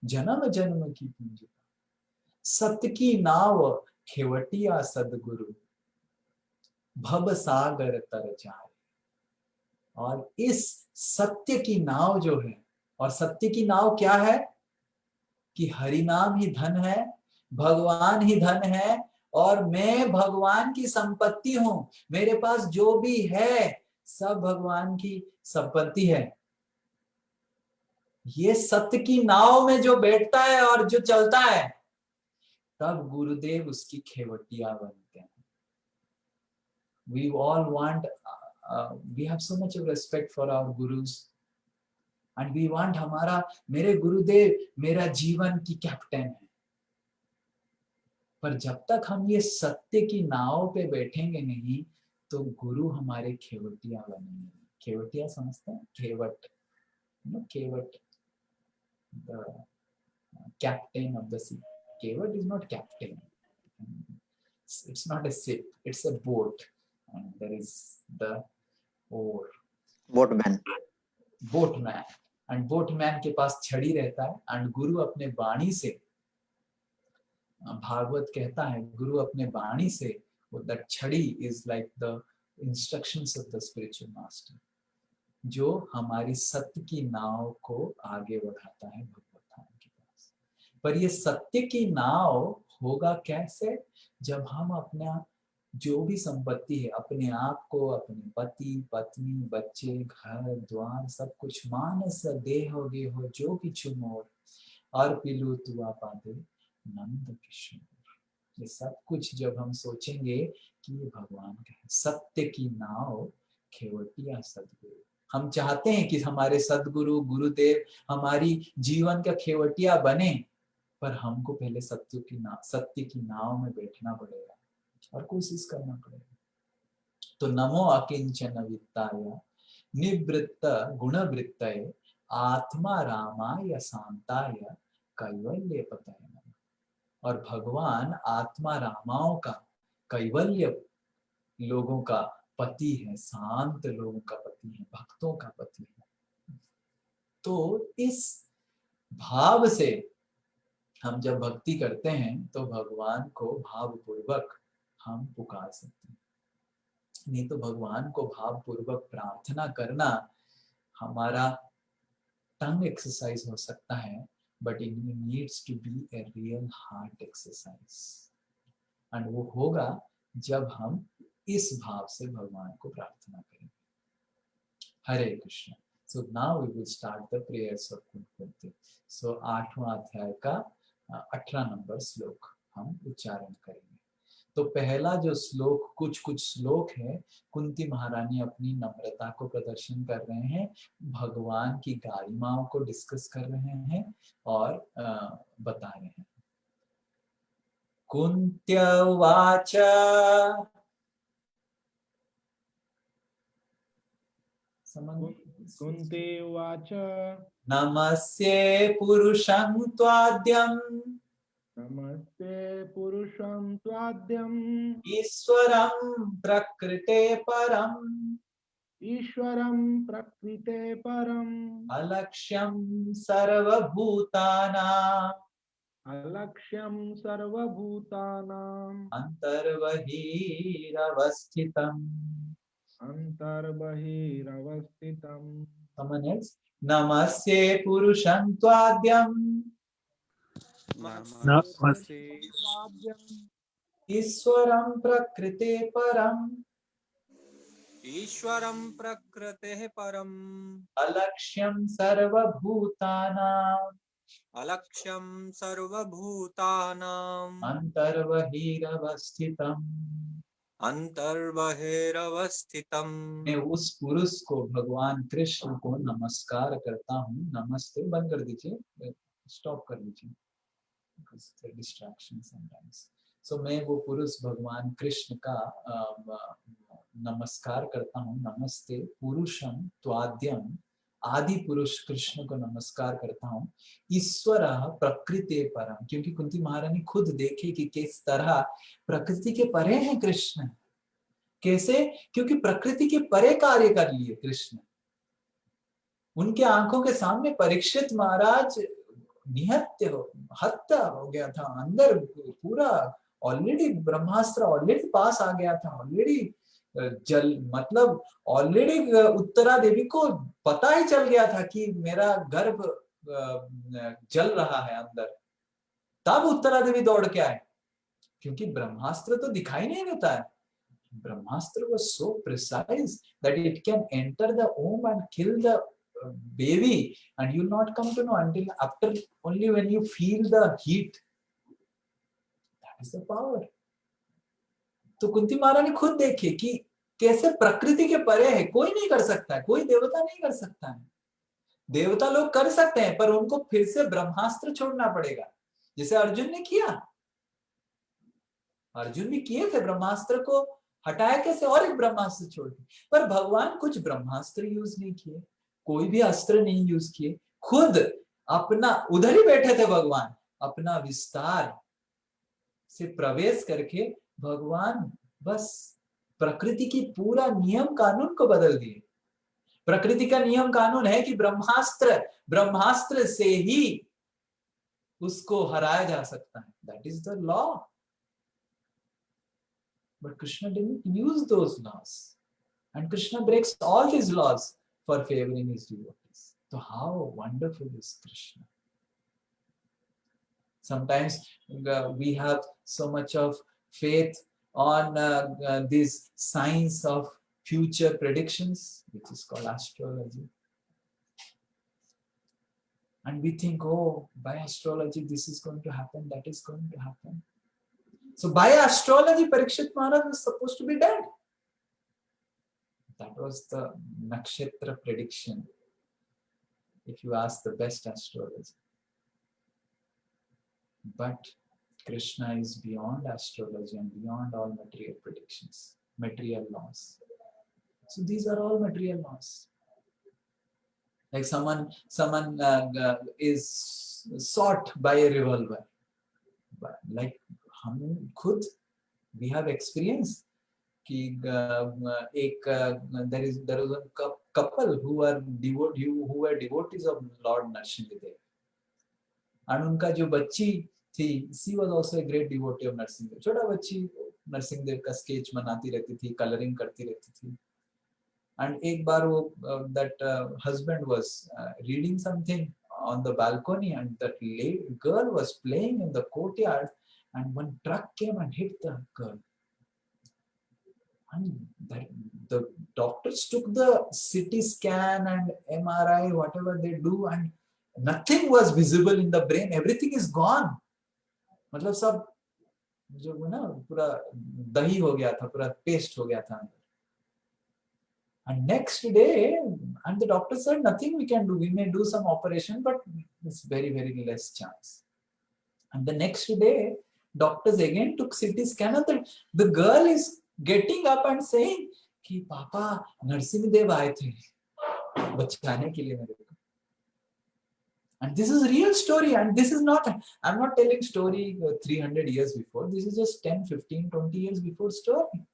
जन्म जन्म की पूंजी. सत्य की नाव खेवटिया सदगुरु, भव सागर तर जाए. और इस सत्य की नाव जो है, और सत्य की नाव क्या है कि हरि नाम ही धन है, भगवान ही धन है, और मैं भगवान की संपत्ति हूं. मेरे पास जो भी है सब भगवान की संपत्ति है. ये सत्य की नाव में जो बैठता है और जो चलता है, तब गुरुदेव उसकी खेवटिया बनते हैं. We all want, we have so much of respect for our gurus, and we want हमारा, मेरे गुरुदेव मेरा जीवन की कैप्टन है. पर जब तक हम ये सत्य की नाव पे बैठेंगे नहीं, तो गुरु हमारे खेवटिया बनेंगे. खेवटिया समझते हैं? खेवट, खेवट, the captain of the sea. Kevat is not captain. It's not a ship. It's a boat, and there is the oar. Boatman. Boatman. And boatman के पास छड़ी रहता है. And गुरु अपने वाणी से, भागवत कहता है, गुरु अपने वाणी से, that छड़ी is like the instructions of the spiritual master, जो हमारी सत्य की नाव को आगे बढ़ाता है भगवत धाम के पास. पर ये सत्य की नाव होगा कैसे? जब हम अपना जो भी संपत्ति है, अपने आप को, अपने पति पत्नी बच्चे घर द्वार सब कुछ, मानस देह गेहो जो किछु मोर, और पिलू तुआ पादे नंद किशोर. ये सब कुछ जब हम सोचेंगे कि ये भगवान का है. सत्य की नाव खेवटिया सदगुरु. हम चाहते हैं कि हमारे सदगुरु गुरुदेव हमारी जीवन का खेवटिया बने, पर हमको पहले सत्य की नाव में बैठना पड़ेगा और कोशिश करना पड़ेगा. तो नमो अकिंचन वित्ताय निवृत्त गुणवृत्तये आत्मा रामाय शांताय कैवल्य पतये नमः। और भगवान आत्मा रामाओं का, कैवल्य लोगों का पति है, शांत लोगों का पति है, भक्तों का पति है। तो इस भाव से हम जब भक्ति करते हैं तो भगवान को भावपूर्वक हम पुकार सकते हैं। नहीं तो भगवान को भावपूर्वक प्रार्थना करना हमारा टंग एक्सरसाइज हो सकता है, but it needs to be a real heart exercise. And वो होगा जब हम इस भाव से भगवान को प्रार्थना करेंगे। Hare Krishna. So now we will start the prayers of Kunti. सो 8वां अध्याय का 18 नंबर श्लोक हम उच्चारण करेंगे। तो पहला जो श्लोक, कुछ श्लोक है, कुंती महारानी अपनी नम्रता को प्रदर्शन कर रहे हैं, भगवान की गारिमाओं को डिस्कस कर रहे हैं और बता रहे हैं। कुंत्यवाच कुन्ती उवाच नमस्ये पुरुषं त्वाद्यम् नमस्ते पुरुषं त्वाद्यम् ईश्वरं प्रकृते परम् ईश्वरं प्रकृते परम् अलक्ष्यं सर्वभूतानां अलक्ष्यं सर्वभूतानाम् अंतर्बहिरवस्थितम्। अंतर्बहिरवस्थितम्। Someone else? नमस्ये पुरुषं त्वाद्यम् ईश्वरं प्रकृते परम् ईश्वरं प्रकृतेः परम् अलक्ष्यं सर्वभूतानां अलक्ष्यं सर्वभूतानाम् अंतर्बहिरवस्थितम्। अंतर्बहिरवस्थितम्। मैं उस पुरुष को, भगवान कृष्ण को नमस्कार करता हूँ। नमस्ते बंद कर दीजिए, स्टॉप कर दीजिए, डिस्ट्रैक्शन समटाइम्स। सो मैं वो पुरुष भगवान कृष्ण का नमस्कार करता हूँ। नमस्ते पुरुषं त्वाद्यम्, आदि पुरुष कृष्ण को नमस्कार करता हूँ। ईश्वर प्रकृति परम, क्योंकि कुंती महारानी खुद देखे कि किस तरह प्रकृति के परे हैं कृष्ण। कैसे? क्योंकि प्रकृति के परे कार्य कर लिए कृष्ण। उनके आंखों के सामने परीक्षित महाराज हत्या हो गया था, अंदर पूरा ऑलरेडी ब्रह्मास्त्र ऑलरेडी पास आ गया था, ऑलरेडी जल मतलब ऑलरेडी उत्तरा देवी को पता ही चल गया था कि मेरा गर्भ जल रहा है अंदर। तब उत्तरा देवी दौड़ के आए, क्योंकि ब्रह्मास्त्र तो दिखाई नहीं देता है। ब्रह्मास्त्र was so precise that it can enter the womb and kill the baby, and you'll not come to know until after, only when you feel the heat. That is the power. तो कुंती महारानी खुद देखिए कि कैसे प्रकृति के परे है, कोई नहीं कर सकता है, कोई देवता नहीं कर सकता है। देवता लोग कर सकते हैं, पर उनको फिर से ब्रह्मास्त्र छोड़ना पड़ेगा, जैसे अर्जुन ने किया। अर्जुन भी किए थे, ब्रह्मास्त्र को हटाया कैसे और एक ब्रह्मास्त्र छोड़ दिया। पर भगवान कुछ ब्रह्मास्त्र यूज नहीं किए, कोई भी अस्त्र नहीं यूज किए, खुद अपना उधर ही बैठे थे भगवान, अपना विस्तार से प्रवेश करके भगवान बस प्रकृति की पूरा नियम कानून को बदल दिए। प्रकृति का नियम कानून है कि ब्रह्मास्त्र से ही उसको हराया जा सकता है। That is the law. But Krishna didn't use those laws, and Krishna breaks all his laws for favoring his devotees. So how wonderful is Krishna? Sometimes we have so much of faith on this science of future predictions, which is called astrology, and we think, oh, by astrology this is going to happen, that is going to happen. So by astrology, Parikshit Maharaj was supposed to be dead. That was the nakshatra prediction, if you ask the best astrologer. But Krishna is beyond astrology and beyond all material predictions, material laws. So these are all material laws. Like someone is shot by a revolver. But like हम खुद we have experience कि there was a couple who were devotees of Lord Nrsimhadev, and उनका जो बच्ची थी, she was also a great devotee of Nrsimhadev. छोटा बच्ची नरसिंहदेव का स्केच बनाती रहती थी, कलरिंग करती रहती थी. And एक बार वो that husband was reading something on the balcony, and that girl was playing in the courtyard, and one truck came and hit the girl. And the doctors took the CT scan and MRI, whatever they do, and nothing was visible in the brain. Everything is gone. मतलब सब जो ना पूरा दही हो गया था, पूरा पेस्ट हो गया था. And next day, and the doctor said, nothing we can do. We may do some operation, but it's very, very less chance. And the next day, doctors again took CT scan, and the girl is getting up and saying कि पापा नरसिंहदेव आए थे बचाने के लिए मेरे को. And this is real story, and this is not, I'm not telling story 300 years before. This is just 10, 15, 20 years before story.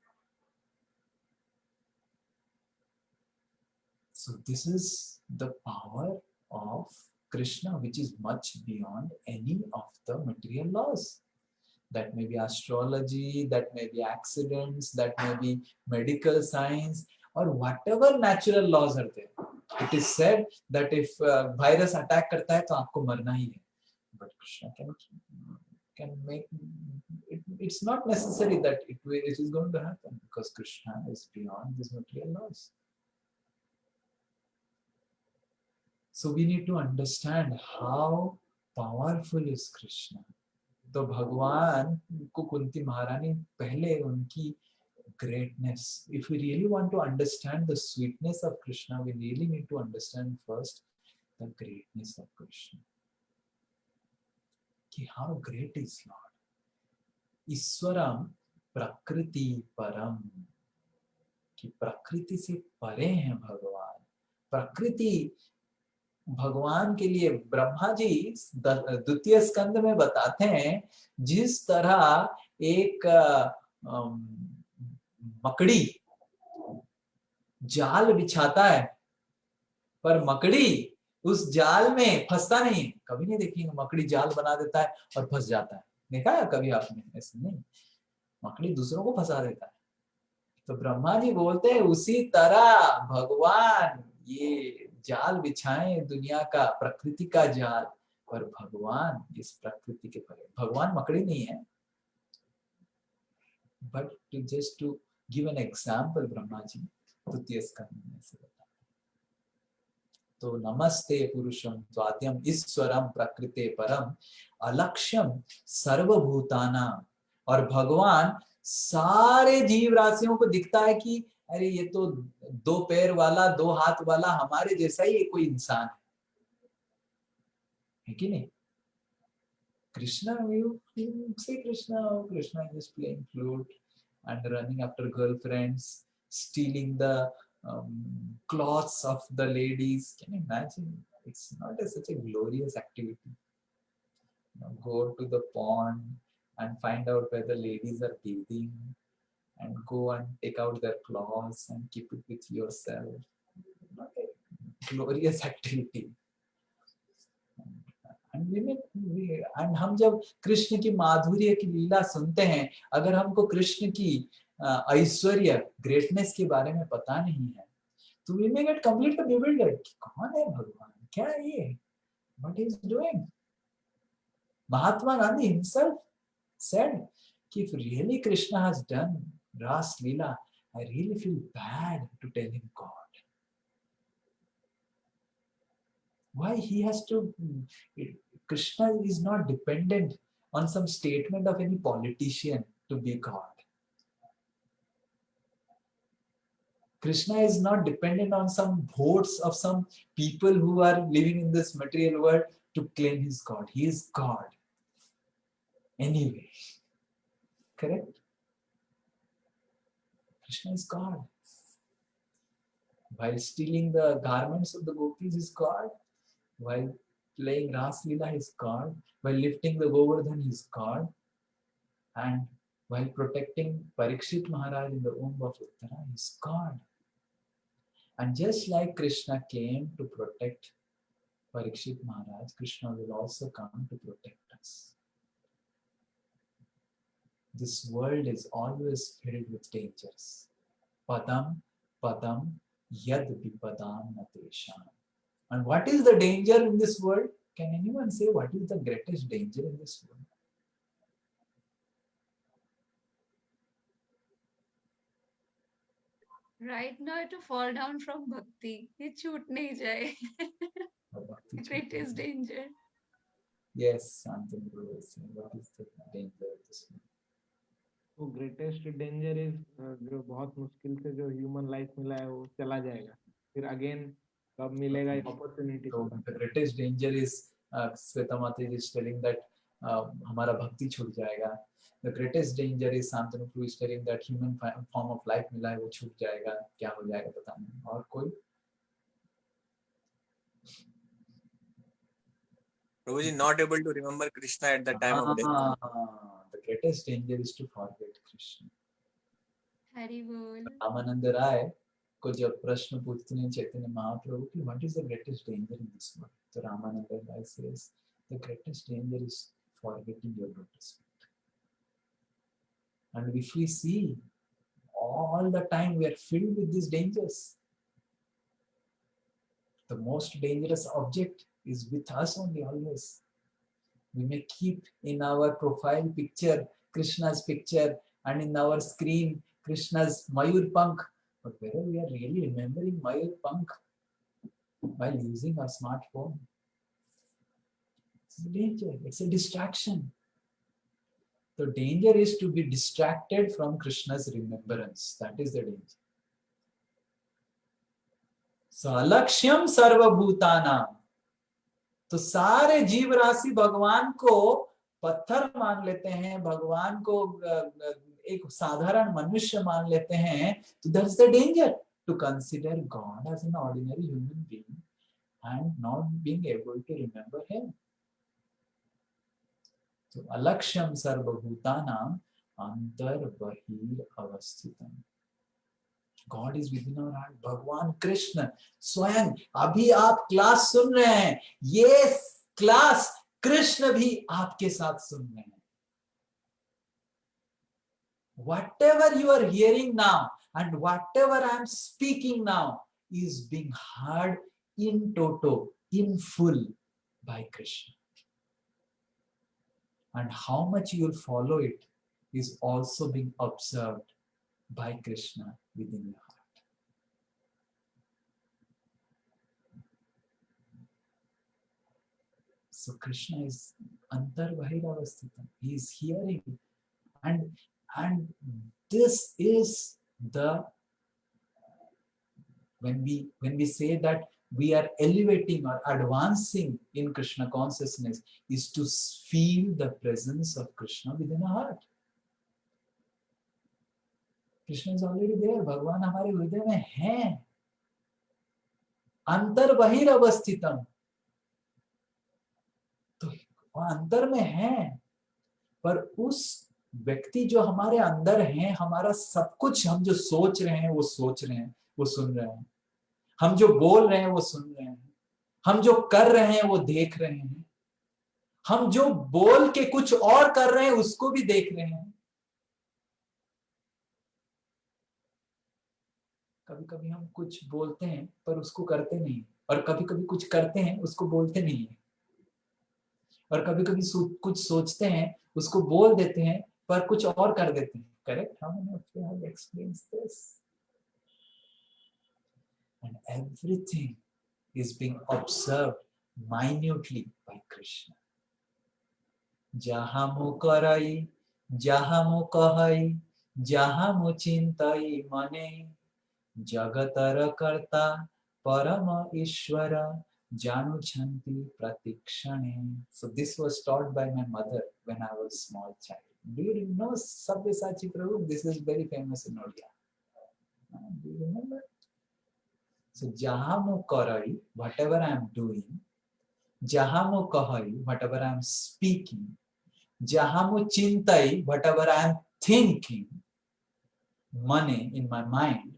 So this is the power of Krishna, which is much beyond any of the material laws. That may be astrology, that may be accidents, that may be medical science, or whatever natural laws are there. It is said that if virus attack karta hai, to aapko marna hi hai. But Krishna can make it. It's not necessary that it is going to happen, because Krishna is beyond these material laws. So we need to understand how powerful is Krishna. तो भगवान को कुंती महारानी पहले उनकी greatness. If we really want to understand the sweetness of Krishna, we really need to understand first the greatness of Krishna. कि how great is Lord. ईश्वरम प्रकृति परम, कि प्रकृति से परे हैं भगवान. प्रकृति भगवान के लिए ब्रह्मा जी द्वितीय स्कंद में बताते हैं, जिस तरह एक मकड़ी जाल बिछाता है, पर मकड़ी उस जाल में फंसता नहीं. कभी नहीं देखिए मकड़ी जाल बना देता है और फंस जाता है. देखा है कभी आपने? ऐसे नहीं, मकड़ी दूसरों को फंसा देता है. तो ब्रह्मा जी बोलते हैं उसी तरह भगवान ये जाल बिछाए दुनिया का, प्रकृति का जाल, पर भगवान इस प्रकृति के परे. भगवान मकड़ी नहीं है. But just to give an example, Brahma ji द्वितीय स्कंद में से बताते. तो नमस्ते पुरुषम त्वाद्यम ईश्वरम प्रकृते परम अलक्ष्यम सर्वभूतानाम. और भगवान सारे जीव राशियों को दिखता है कि अरे ये तो 2 पैर वाला, 2 हाथ वाला हमारे जैसा ही कोई इंसान है कि नहीं? Krishna, you say Krishna is playing flute and running after girlfriends, stealing the clothes of the ladies. Can you imagine? It's not such a glorious activity. Go to the pond and find out where the ladies are bathing, and go and take out their clothes and keep it with yourself. Not a glorious activity. And हम जब कृष्ण की माधुर्य की लीला सुनते हैं, अगर हमको कृष्ण की ऐश्वर्य, ग्रेटनेस के बारे में पता नहीं है, तो we may get completely bewildered. कौन है भगवान? क्या है ये? What he is doing? Mahatma Gandhi himself said, if really Krishna has done Ras Leela, I really feel bad to tell him God. Why he has to? Krishna is not dependent on some statement of any politician to be God. Krishna is not dependent on some votes of some people who are living in this material world to claim his God. He is God. Anyway. Correct? Krishna is God. while stealing the garments of the gopis is God, while playing Ras Leela is God, while lifting the Govardhan is God, and while protecting Parikshit Maharaj in the womb of Uttara is God. And just like Krishna came to protect Parikshit Maharaj, Krishna will also come to protect us. This world is always filled with dangers. Padam, padam, yad vipadam natesham. And what is the danger in this world? Can anyone say what is the greatest danger in this world? Right now to fall down from bhakti. ये छूट नहीं जाए. Greatest danger. Yes, Santanu Guru was saying, what is the danger of this world? तो greatest danger is जो बहुत मुश्किल से जो ह्यूमन लाइफ मिला है वो चला जाएगा, फिर अगेन कब मिलेगा ये opportunity. So the greatest danger is Sweta Mataji is telling that हमारा भक्ति छूट जाएगा. The greatest danger is Santanu Guru is telling that human form of life मिला है वो छूट जाएगा. क्या हो जाएगा पता नहीं. और कोई? Prabhuji, not able to remember Krishna at the time of death. The greatest danger is to forget Krishna. Hari bol. Ramanand राय को जब प्रश्न पूछते हैं चैतन्य महाप्रभु कि what is the greatest danger in this world? तो रामानंद राय says the greatest danger is forgetting your lotus feet. And if we see all the time we are filled with these dangers, the most dangerous object is with us only always. We may keep in our profile picture Krishna's picture and in our screen Krishna's Mayur Pank, but whether we are really remembering Mayur Pank while using our smartphone, it's a danger, it's a distraction. The danger is to be distracted from Krishna's remembrance. That is the danger. So alaksyam sarvabhutanam. तो सारे जीव राशि भगवान को पत्थर मान लेते हैं, भगवान को एक साधारण मनुष्य मान लेते हैं. तो that's the danger, to consider God as an ordinary human being and not being able to remember him. So alaksyam sarvabhutanam antar bahir avasthitam. God is within our heart. भगवान कृष्ण स्वयं, अभी आप क्लास सुन रहे हैं, ये क्लास कृष्ण भी आपके साथ सुन रहे हैं. Whatever you are hearing now and whatever I am speaking now is being heard in toto, in full by Krishna. And how much you will follow it is also being observed by Krishna within your heart. So Krishna is antar bahir avasthitam. He is hearing, and this is the when we say that we are elevating or advancing in Krishna consciousness is to feel the presence of Krishna within our heart. Krishna is already there. भगवान हमारे हृदय में हैं. अंतर बहिर अवस्थितम. तो वो अंतर में हैं, पर उस व्यक्ति जो हमारे अंदर हैं, हमारा सब कुछ, हम जो सोच रहे हैं वो सोच रहे हैं, वो सुन रहे हैं. हम जो बोल रहे हैं वो सुन रहे हैं. हम जो कर रहे हैं वो देख रहे हैं. हम जो बोल के कुछ और कर रहे हैं उसको भी देख रहे हैं. कभी कभी हम कुछ बोलते हैं पर उसको करते नहीं, और कभी कभी कुछ करते हैं उसको बोलते नहीं, और कभी कभी कुछ सोचते हैं उसको बोल देते हैं पर कुछ और कर देते हैं. Correct? How many of you have experienced this? And everything is being observed minutely by Krishna. Jaha mo karai, jaha mo kahai, jaha mo chintai mane, jagatar karta parama ishvara janu chanti pratikshane. So this was taught by my mother when I was a small child. Do you know Sabyasachi Prabhu? This is very famous in Odia. Do you remember? So jahamo karai, whatever I am doing, jahamo kahai, whatever I am speaking, jahamo chintai, whatever I am thinking, money in my mind,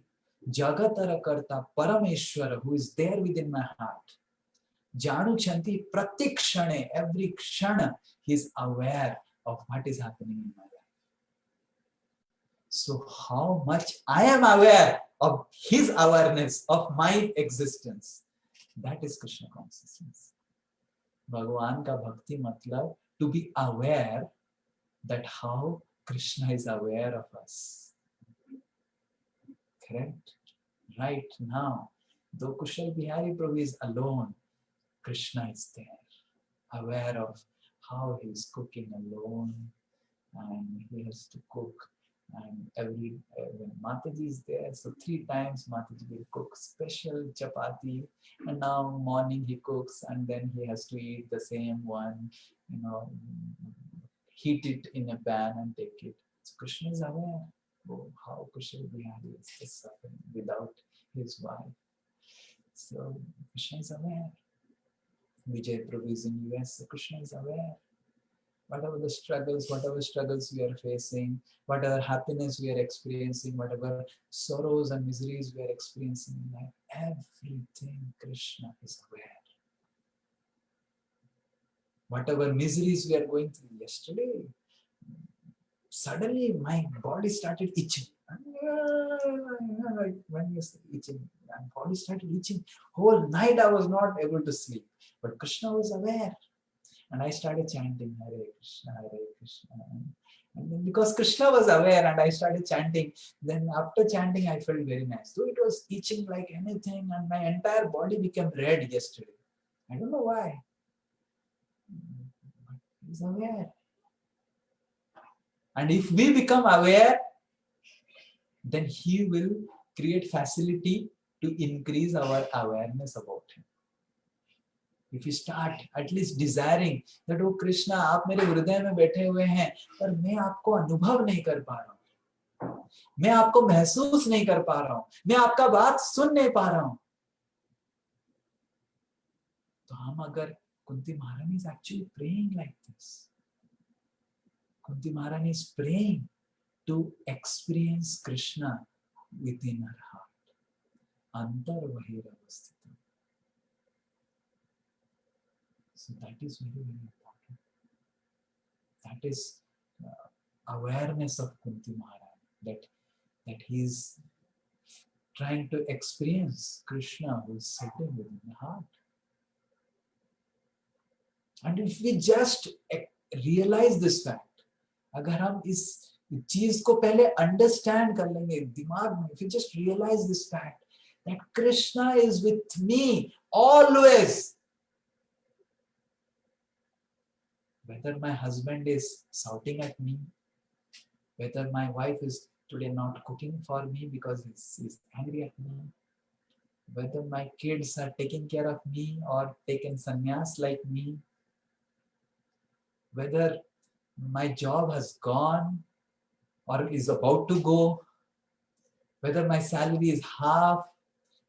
jagatara karta parameshwara, who is there within my heart, janu chanti pratikshane, every kshana he is aware of what is happening in my life. So how much I am aware of his awareness of my existence, that is Krishna consciousness. Bhagavan ka bhakti matlab to be aware that how Krishna is aware of us. Correct? Right now, though Kushal Bihari Prabhu is alone, Krishna is there, aware of how he is cooking alone, and he has to cook. And when Mataji is there, so 3 times Mataji will cook special chapati, and now morning he cooks, and then he has to eat the same one, heat it in a pan and take it. So Krishna is aware of how Kushal Bihari is just suffering without his wife. So Krishna is aware. Vijay Prabhu is in US, so Krishna is aware. Whatever struggles we are facing, whatever happiness we are experiencing, whatever sorrows and miseries we are experiencing in life, everything Krishna is aware. Whatever miseries we are going through yesterday, suddenly my body started itching. Like when you say itching, my body started itching. Whole night I was not able to sleep, but Krishna was aware. And I started chanting Hare Krishna, Hare Krishna. And then because Krishna was aware and I started chanting, then after chanting I felt very nice. Though it was itching like anything and my entire body became red yesterday. I don't know why. But he's aware. And if we become aware, then he will create facility to increase our awareness about him. If you start at least desiring that, oh Krishna, आप मेरे हृदय में बैठे हुए हैं, पर मैं आपको अनुभव नहीं कर पा रहा हूँ, मैं आपको महसूस नहीं कर पा रहा हूँ, मैं आपका बात सुन नहीं पा रहा हूँ. तो हम अगर Kunti Maharani is actually praying like this. Kunti Maharani is praying to experience Krishna within her heart. Antar Vahir Avasthitam. So that is very, very important. That is awareness of Kunti Maharani, that he is trying to experience Krishna who is sitting within the heart. And if we just realize this fact, अगर हम इस चीज को पहले understand कर लेंगे दिमाग में, if we just realize this fact that Krishna is with me always. Whether my husband is shouting at me, whether my wife is today not cooking for me because he's angry at me, whether my kids are taking care of me or taken sannyas like me, whether my job has gone or is about to go, whether my salary is half,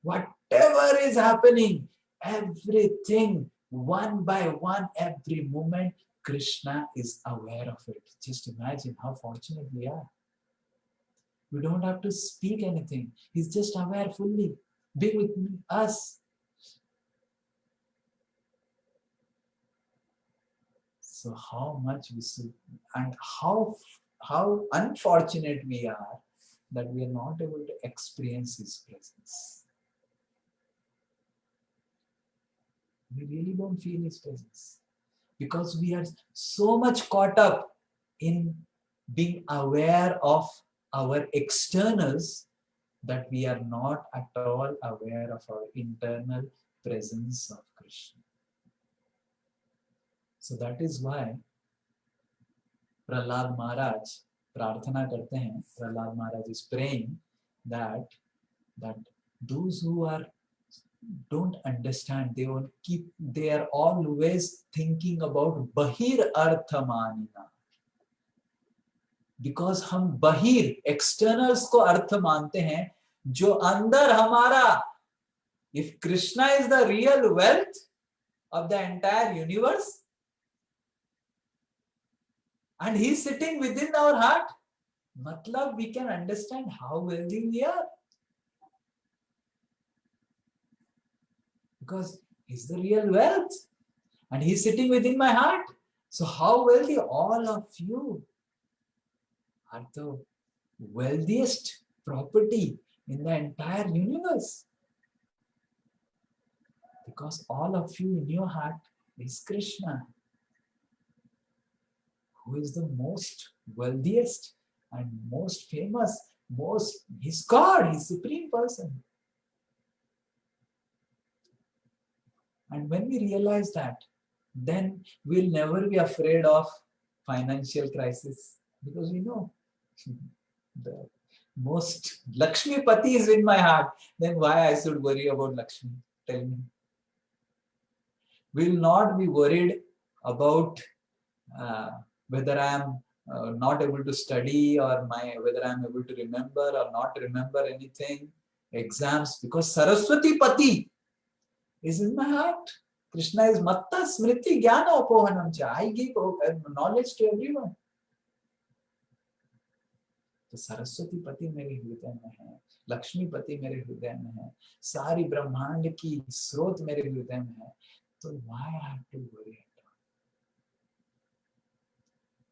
whatever is happening, everything, one by one, every moment, Krishna is aware of it. Just imagine how fortunate we are. We don't have to speak anything. He's just aware fully, being with us. So how much we should, and how unfortunate we are that we are not able to experience his presence. We really don't feel his presence because we are so much caught up in being aware of our externals that we are not at all aware of our internal presence of Krishna. So that is why Prahlad Maharaj prarthana karte hain. Prahlad Maharaj is praying that those who don't understand, they are always thinking about Bahir Arthamanina. Because हम बहिर externals को अर्थ मानते हैं, जो अंदर हमारा If Krishna is the real wealth of the entire universe, and he is sitting within our heart, matlab we can understand how wealthy we are. Because he's the real wealth and he's sitting within my heart. So how wealthy? All of you are the wealthiest property in the entire universe. Because all of you in your heart is Krishna, who is the most wealthiest and most famous, he's God, he's Supreme Person. And when we realize that, then we'll never be afraid of financial crisis, because we know the most Lakshmi Pati is in my heart. Then why I should worry about Lakshmi? Tell me. We'll not be worried about whether I am not able to study or whether I am able to remember or not remember anything, exams, because Saraswati Pati is in my heart. Krishna is Matta Smriti Jnana Upohanam Cha. I give knowledge to everyone. तो सरस्वती पति मेरे हृदय में है, लक्ष्मी पति मेरे हृदय में है, सारी ब्रह्मांड की स्रोत मेरे हृदय में है, तो why I have to worry?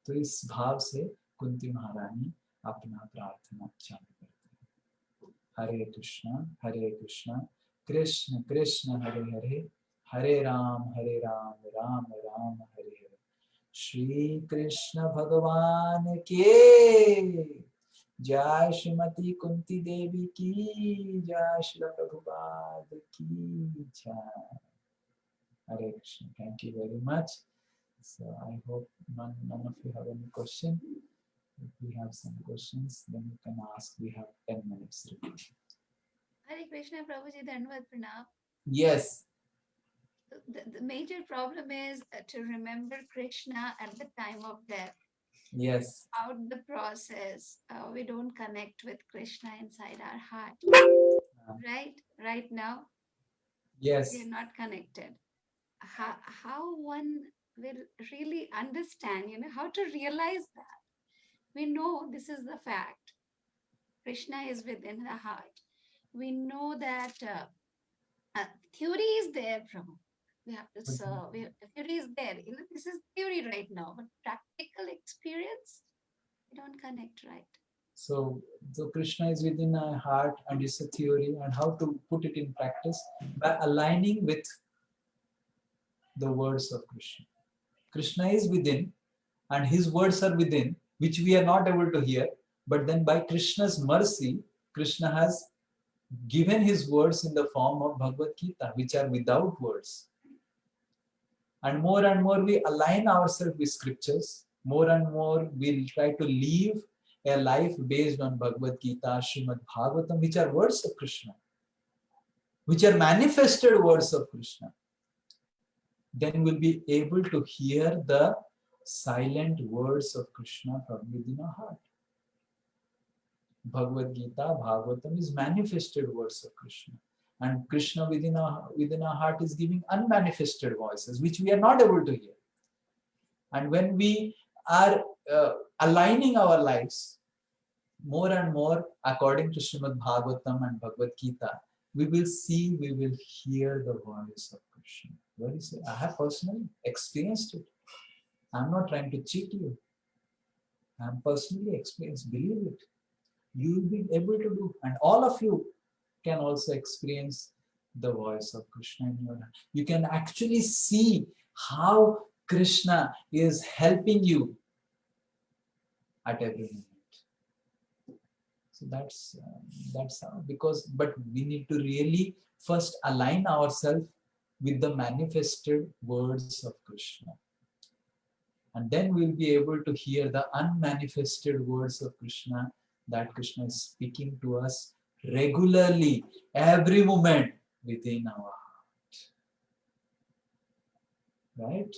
तो इस भाव से कुंती महारानी अपना प्रार्थना चालू करती है। हरे कृष्णा कृष्ण कृष्ण हरे हरे, हरे राम राम राम हरे हरे। श्री कृष्ण भगवान के जय, श्रीमती कुंती देवी की जय, श्री प्रभुपाद की जय। Hare Krishna. Thank you very much. So I hope none of you have any question. If we have some questions, then you can ask. We have 10 minutes. Hare Krishna, Prabhuji, Dhanavad Pranam. Yes. The major problem is to remember Krishna at the time of death. Yes. Out the process, we don't connect with Krishna inside our heart. Right now. Yes. We are not connected. How one will really understand, how to realize that. We know this is the fact. Krishna is within the heart. We know that theory is there, Prabhu. We have to serve. Theory is there. This is theory right now, but practical experience, we don't connect, right? So Krishna is within our heart and it's a theory, and how to put it in practice? By aligning with the words of Krishna. Krishna is within and his words are within, which we are not able to hear, but then by Krishna's mercy, Krishna has given his words in the form of Bhagavad Gita, which are without words. And more we align ourselves with scriptures, more and more we'll try to live a life based on Bhagavad Gita, Srimad Bhagavatam, which are words of Krishna, which are manifested words of Krishna. Then we'll be able to hear the silent words of Krishna from within our heart. Bhagavad Gita, Bhagavatam is manifested words of Krishna. And Krishna within our heart is giving unmanifested voices, which we are not able to hear. And when we are aligning our lives more and more according to Srimad Bhagavatam and Bhagavad Gita, we will hear the voice of Krishna. Very soon. I have personally experienced it. I'm not trying to cheat you. I'm personally experienced. Believe it. You will be able to do, and all of you can also experience the voice of Krishna in your heart. You can actually see how Krishna is helping you at every moment. So that's how, but we need to really first align ourselves with the manifested words of Krishna. And then we'll be able to hear the unmanifested words of Krishna, that Krishna is speaking to us regularly, every moment within our heart. Right?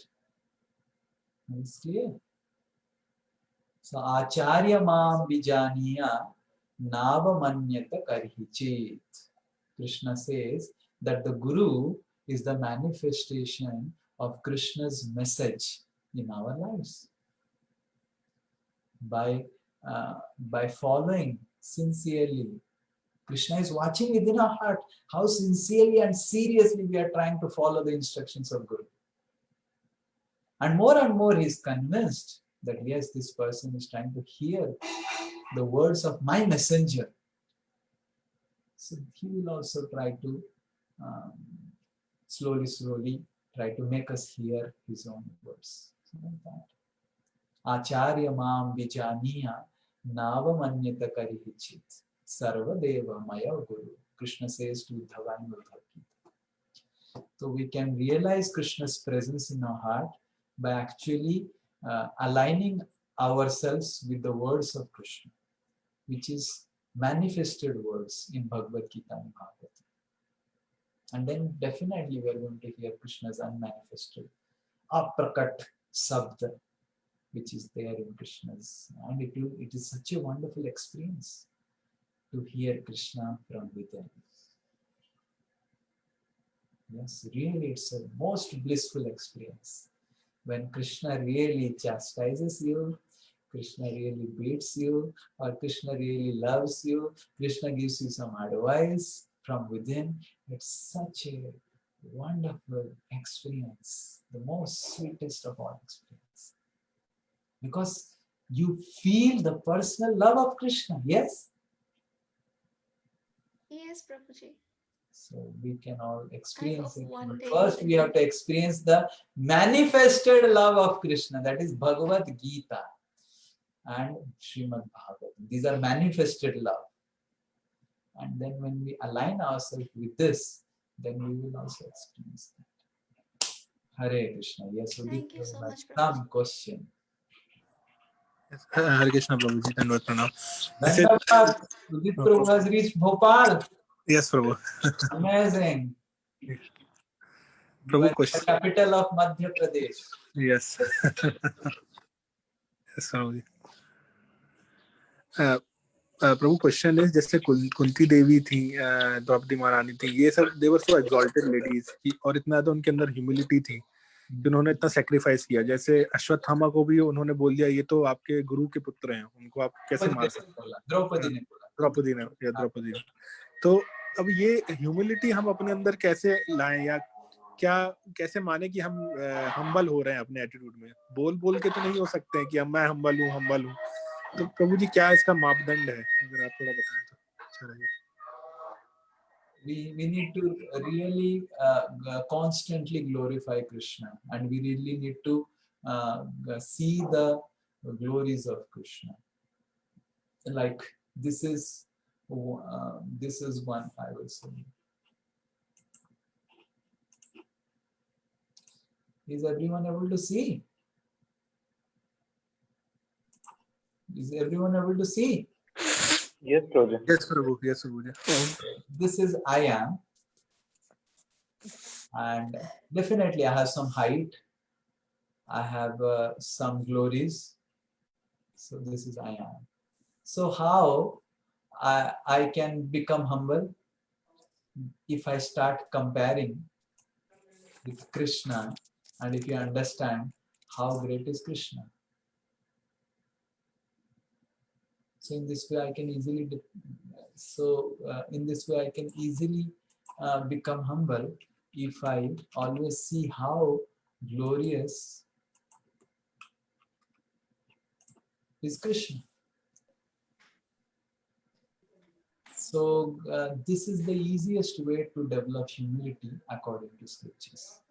It's clear. So, Acharya Mam Vijaniya Nava Manyata Karhi Chet. Krishna says that the Guru is the manifestation of Krishna's message in our lives. By following sincerely, Krishna is watching within our heart how sincerely and seriously we are trying to follow the instructions of Guru. And more he is convinced that yes, this person is trying to hear the words of my messenger. So he will also try to slowly try to make us hear his own words. So like that. Acharya mam vijaniya navamanyata karihichit sarvadeva maya guru. Krishna says to Uddhava in Uddhav Gita. So we can realize Krishna's presence in our heart by actually aligning ourselves with the words of Krishna, which is manifested words in Bhagavad Gita and Bhagavatam. And then definitely we are going to hear Krishna's unmanifested, aprakat sabda, which is there in Krishna's. And it is such a wonderful experience to hear Krishna from within. Yes, really it's a most blissful experience. When Krishna really chastises you, Krishna really beats you, or Krishna really loves you, Krishna gives you some advice from within. It's such a wonderful experience, the most sweetest of all experiences. Because you feel the personal love of Krishna, yes? Yes, Prabhuji. So we can all experience hope it. one But day first, we we have to experience the manifested love of Krishna. That is Bhagavad Gita and Srimad Bhagavatam. These are manifested love. And then when we align ourselves with this, then we will also experience that. Hare Krishna. Yes, Thank you so much, some question. Yes. Hare Krishna, Prabhuji. Dandavat pranam. Dhandavat. Udit Prabhu has reached Bhopal. Yes, Prabhu. Amazing. Prabhu, The question. capital of Madhya Pradesh. Yes. Yes, Prabhuji. Prabhu question है, जैसे कुंती देवी थी, द्रौपदी महारानी थी, ये सब दे वर सो exalted ladies, और इतना ज्यादा उनके अंदर ह्यूमिलिटी थी कि उन्होंने इतना सैक्रिफाइस किया. जैसे अश्वत्थामा को भी उन्होंने बोल दिया ये तो आपके गुरु के पुत्र हैं, उनको आप कैसे मार सकते हैं. द्रौपदी ने बोला. द्रौपदी ने. तो अब ये ह्यूमिलिटी हम अपने अंदर कैसे लाएं, या क्या कैसे माने कि हम हम्बल हो रहे हैं अपने एटीट्यूड में. बोल के तो नहीं हो सकते हैं कि मैं हम्बल हूँ. तो प्रभु जी क्या इसका मापदंड है, अगर आप थोड़ा बताएं तो अच्छा रहेगा. We need to really constantly glorify Krishna, and we really need to see the glories of Krishna. Like this is one I will say. Is everyone able to see? Is everyone able to see? Yes, Prabhuji. Yes, Prabhu. Yes, Prabhu. This is I am, and definitely I have some height. I have some glories. So this is I am. So how I can become humble? If I start comparing with Krishna, and if you understand how great is Krishna. So in this way I can easily become humble if I always see how glorious is Krishna. So this is the easiest way to develop humility according to scriptures,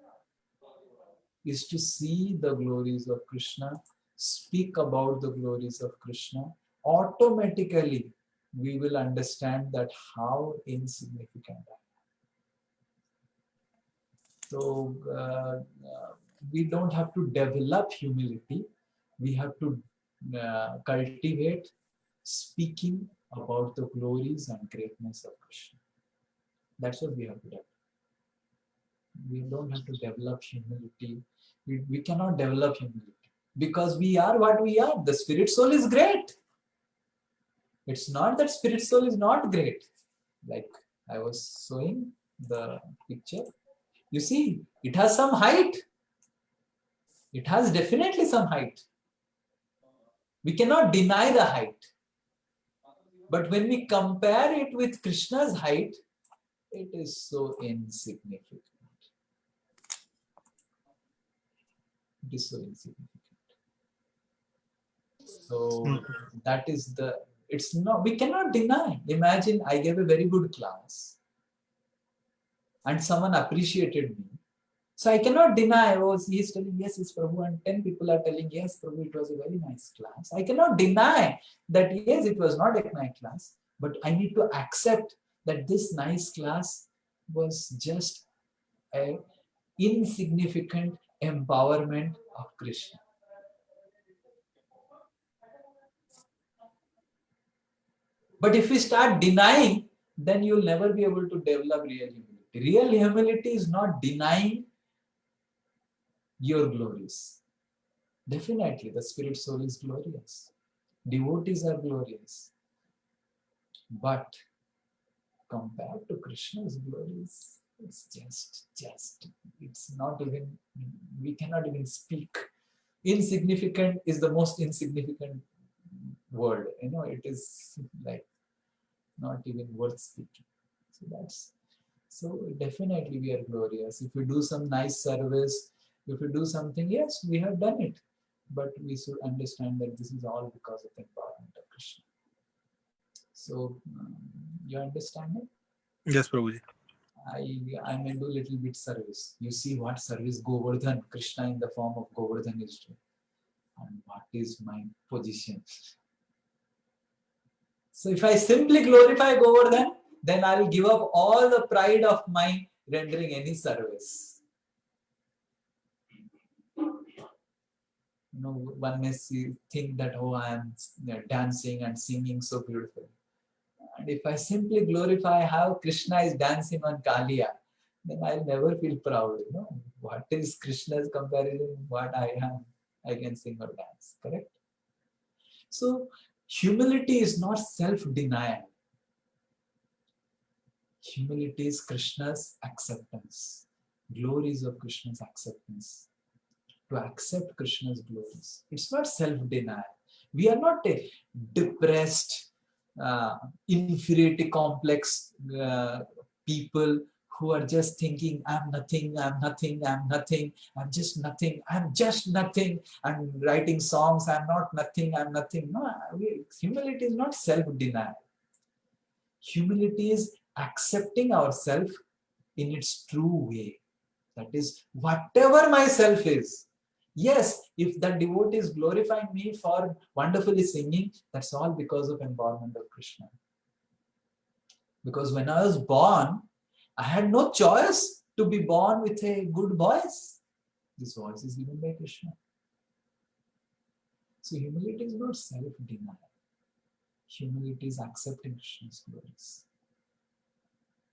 is to see the glories of Krishna, speak about the glories of Krishna. Automatically we will understand that how insignificant I am. So we don't have to develop humility, we have to cultivate speaking about the glories and greatness of Krishna. That's what we have to do. We don't have to develop humility. We cannot develop humility because we are what we are. The spirit soul is great. It's not that spirit soul is not great. Like I was showing the picture. You see, it has some height. It has definitely some height. We cannot deny the height. But when we compare it with Krishna's height, it is so insignificant. It is so insignificant. So that is the, it's not, we cannot deny. Imagine I gave a very good class and someone appreciated me. So I cannot deny, oh, he is telling, yes, it's Prabhu, and 10 people are telling, yes, Prabhu, it was a very nice class. I cannot deny that, yes, it was not a nice class, but I need to accept that this nice class was just an insignificant empowerment of Krishna. But if we start denying, then you'll never be able to develop real humility. Real humility is not denying your glories. Definitely, the spirit soul is glorious. Devotees are glorious. But compared to Krishna's glories, it's just, it's not even, we cannot even speak. Insignificant is the most insignificant word. You know, it is like not even worth speaking. So that's, so definitely we are glorious. If we do some nice service, if we do something, yes, we have done it. But we should understand that this is all because of the empowerment of Krishna. So, you understand it? Yes, Prabhuji. I may do little bit service. You see what service Govardhan, Krishna in the form of Govardhan is doing. And what is my position? So if I simply glorify Govardhan, then I will give up all the pride of my rendering any service. You know, one may think that, oh, I am dancing and singing so beautiful. And if I simply glorify how Krishna is dancing on Kaliya, then I'll never feel proud. You know, what is Krishna's comparison? What I am, I can sing or dance. Correct? So humility is not self-denial. Humility is Krishna's acceptance. Glories of Krishna's acceptance. To accept Krishna's glories. It's not self-denial. We are not a depressed, inferiority complex people who are just thinking, I'm nothing, I'm nothing, I'm nothing, I'm just nothing, I'm just nothing, I'm writing songs, I'm not nothing, I'm nothing. No, humility is not self-denial. Humility is accepting ourselves in its true way. That is, whatever myself is. Yes, if that devotee is glorifying me for wonderfully singing, that's all because of empowerment of Krishna. Because when I was born, I had no choice to be born with a good voice. This voice is given by Krishna. So humility is not self-denial. Humility is accepting Krishna's glories.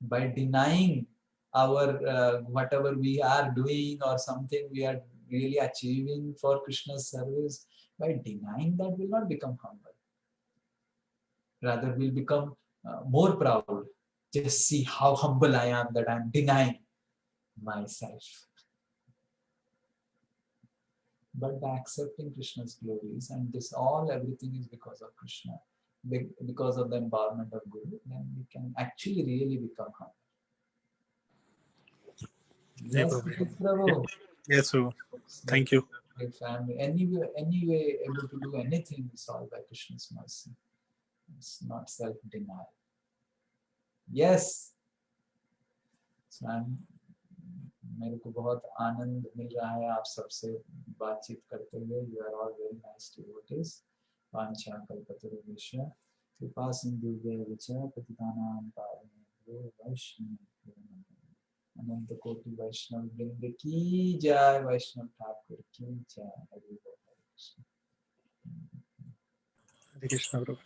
By denying our whatever we are doing or something we are really achieving for Krishna's service, by denying that, will not become humble. Rather, we'll become more proud. Just see how humble I am that I'm denying myself. But by accepting Krishna's glories, and this all, everything is because of Krishna, because of the empowerment of Guru, then we can actually really become humble. Yes, Prabhu. Yes, Prabhu. Thank you. If I'm anyway able to do anything, it's all by Krishna's mercy. It's not self-denial. Yes. So मेरे को बहुत आनंद मिल रहा है आप सबसे बातचीत करते हुए. You are all very nice devotees. वांछा कल्पतरुभ्यश्च कृपा सिन्धुभ्यश्च पतितानां पावनेभ्यो वैष्णवेभ्यो अनंत कोटि वैष्णव वृंद की जय. वैष्णव ठाकुर की जय. हरि बोल. Hare Krishna, Prabhu.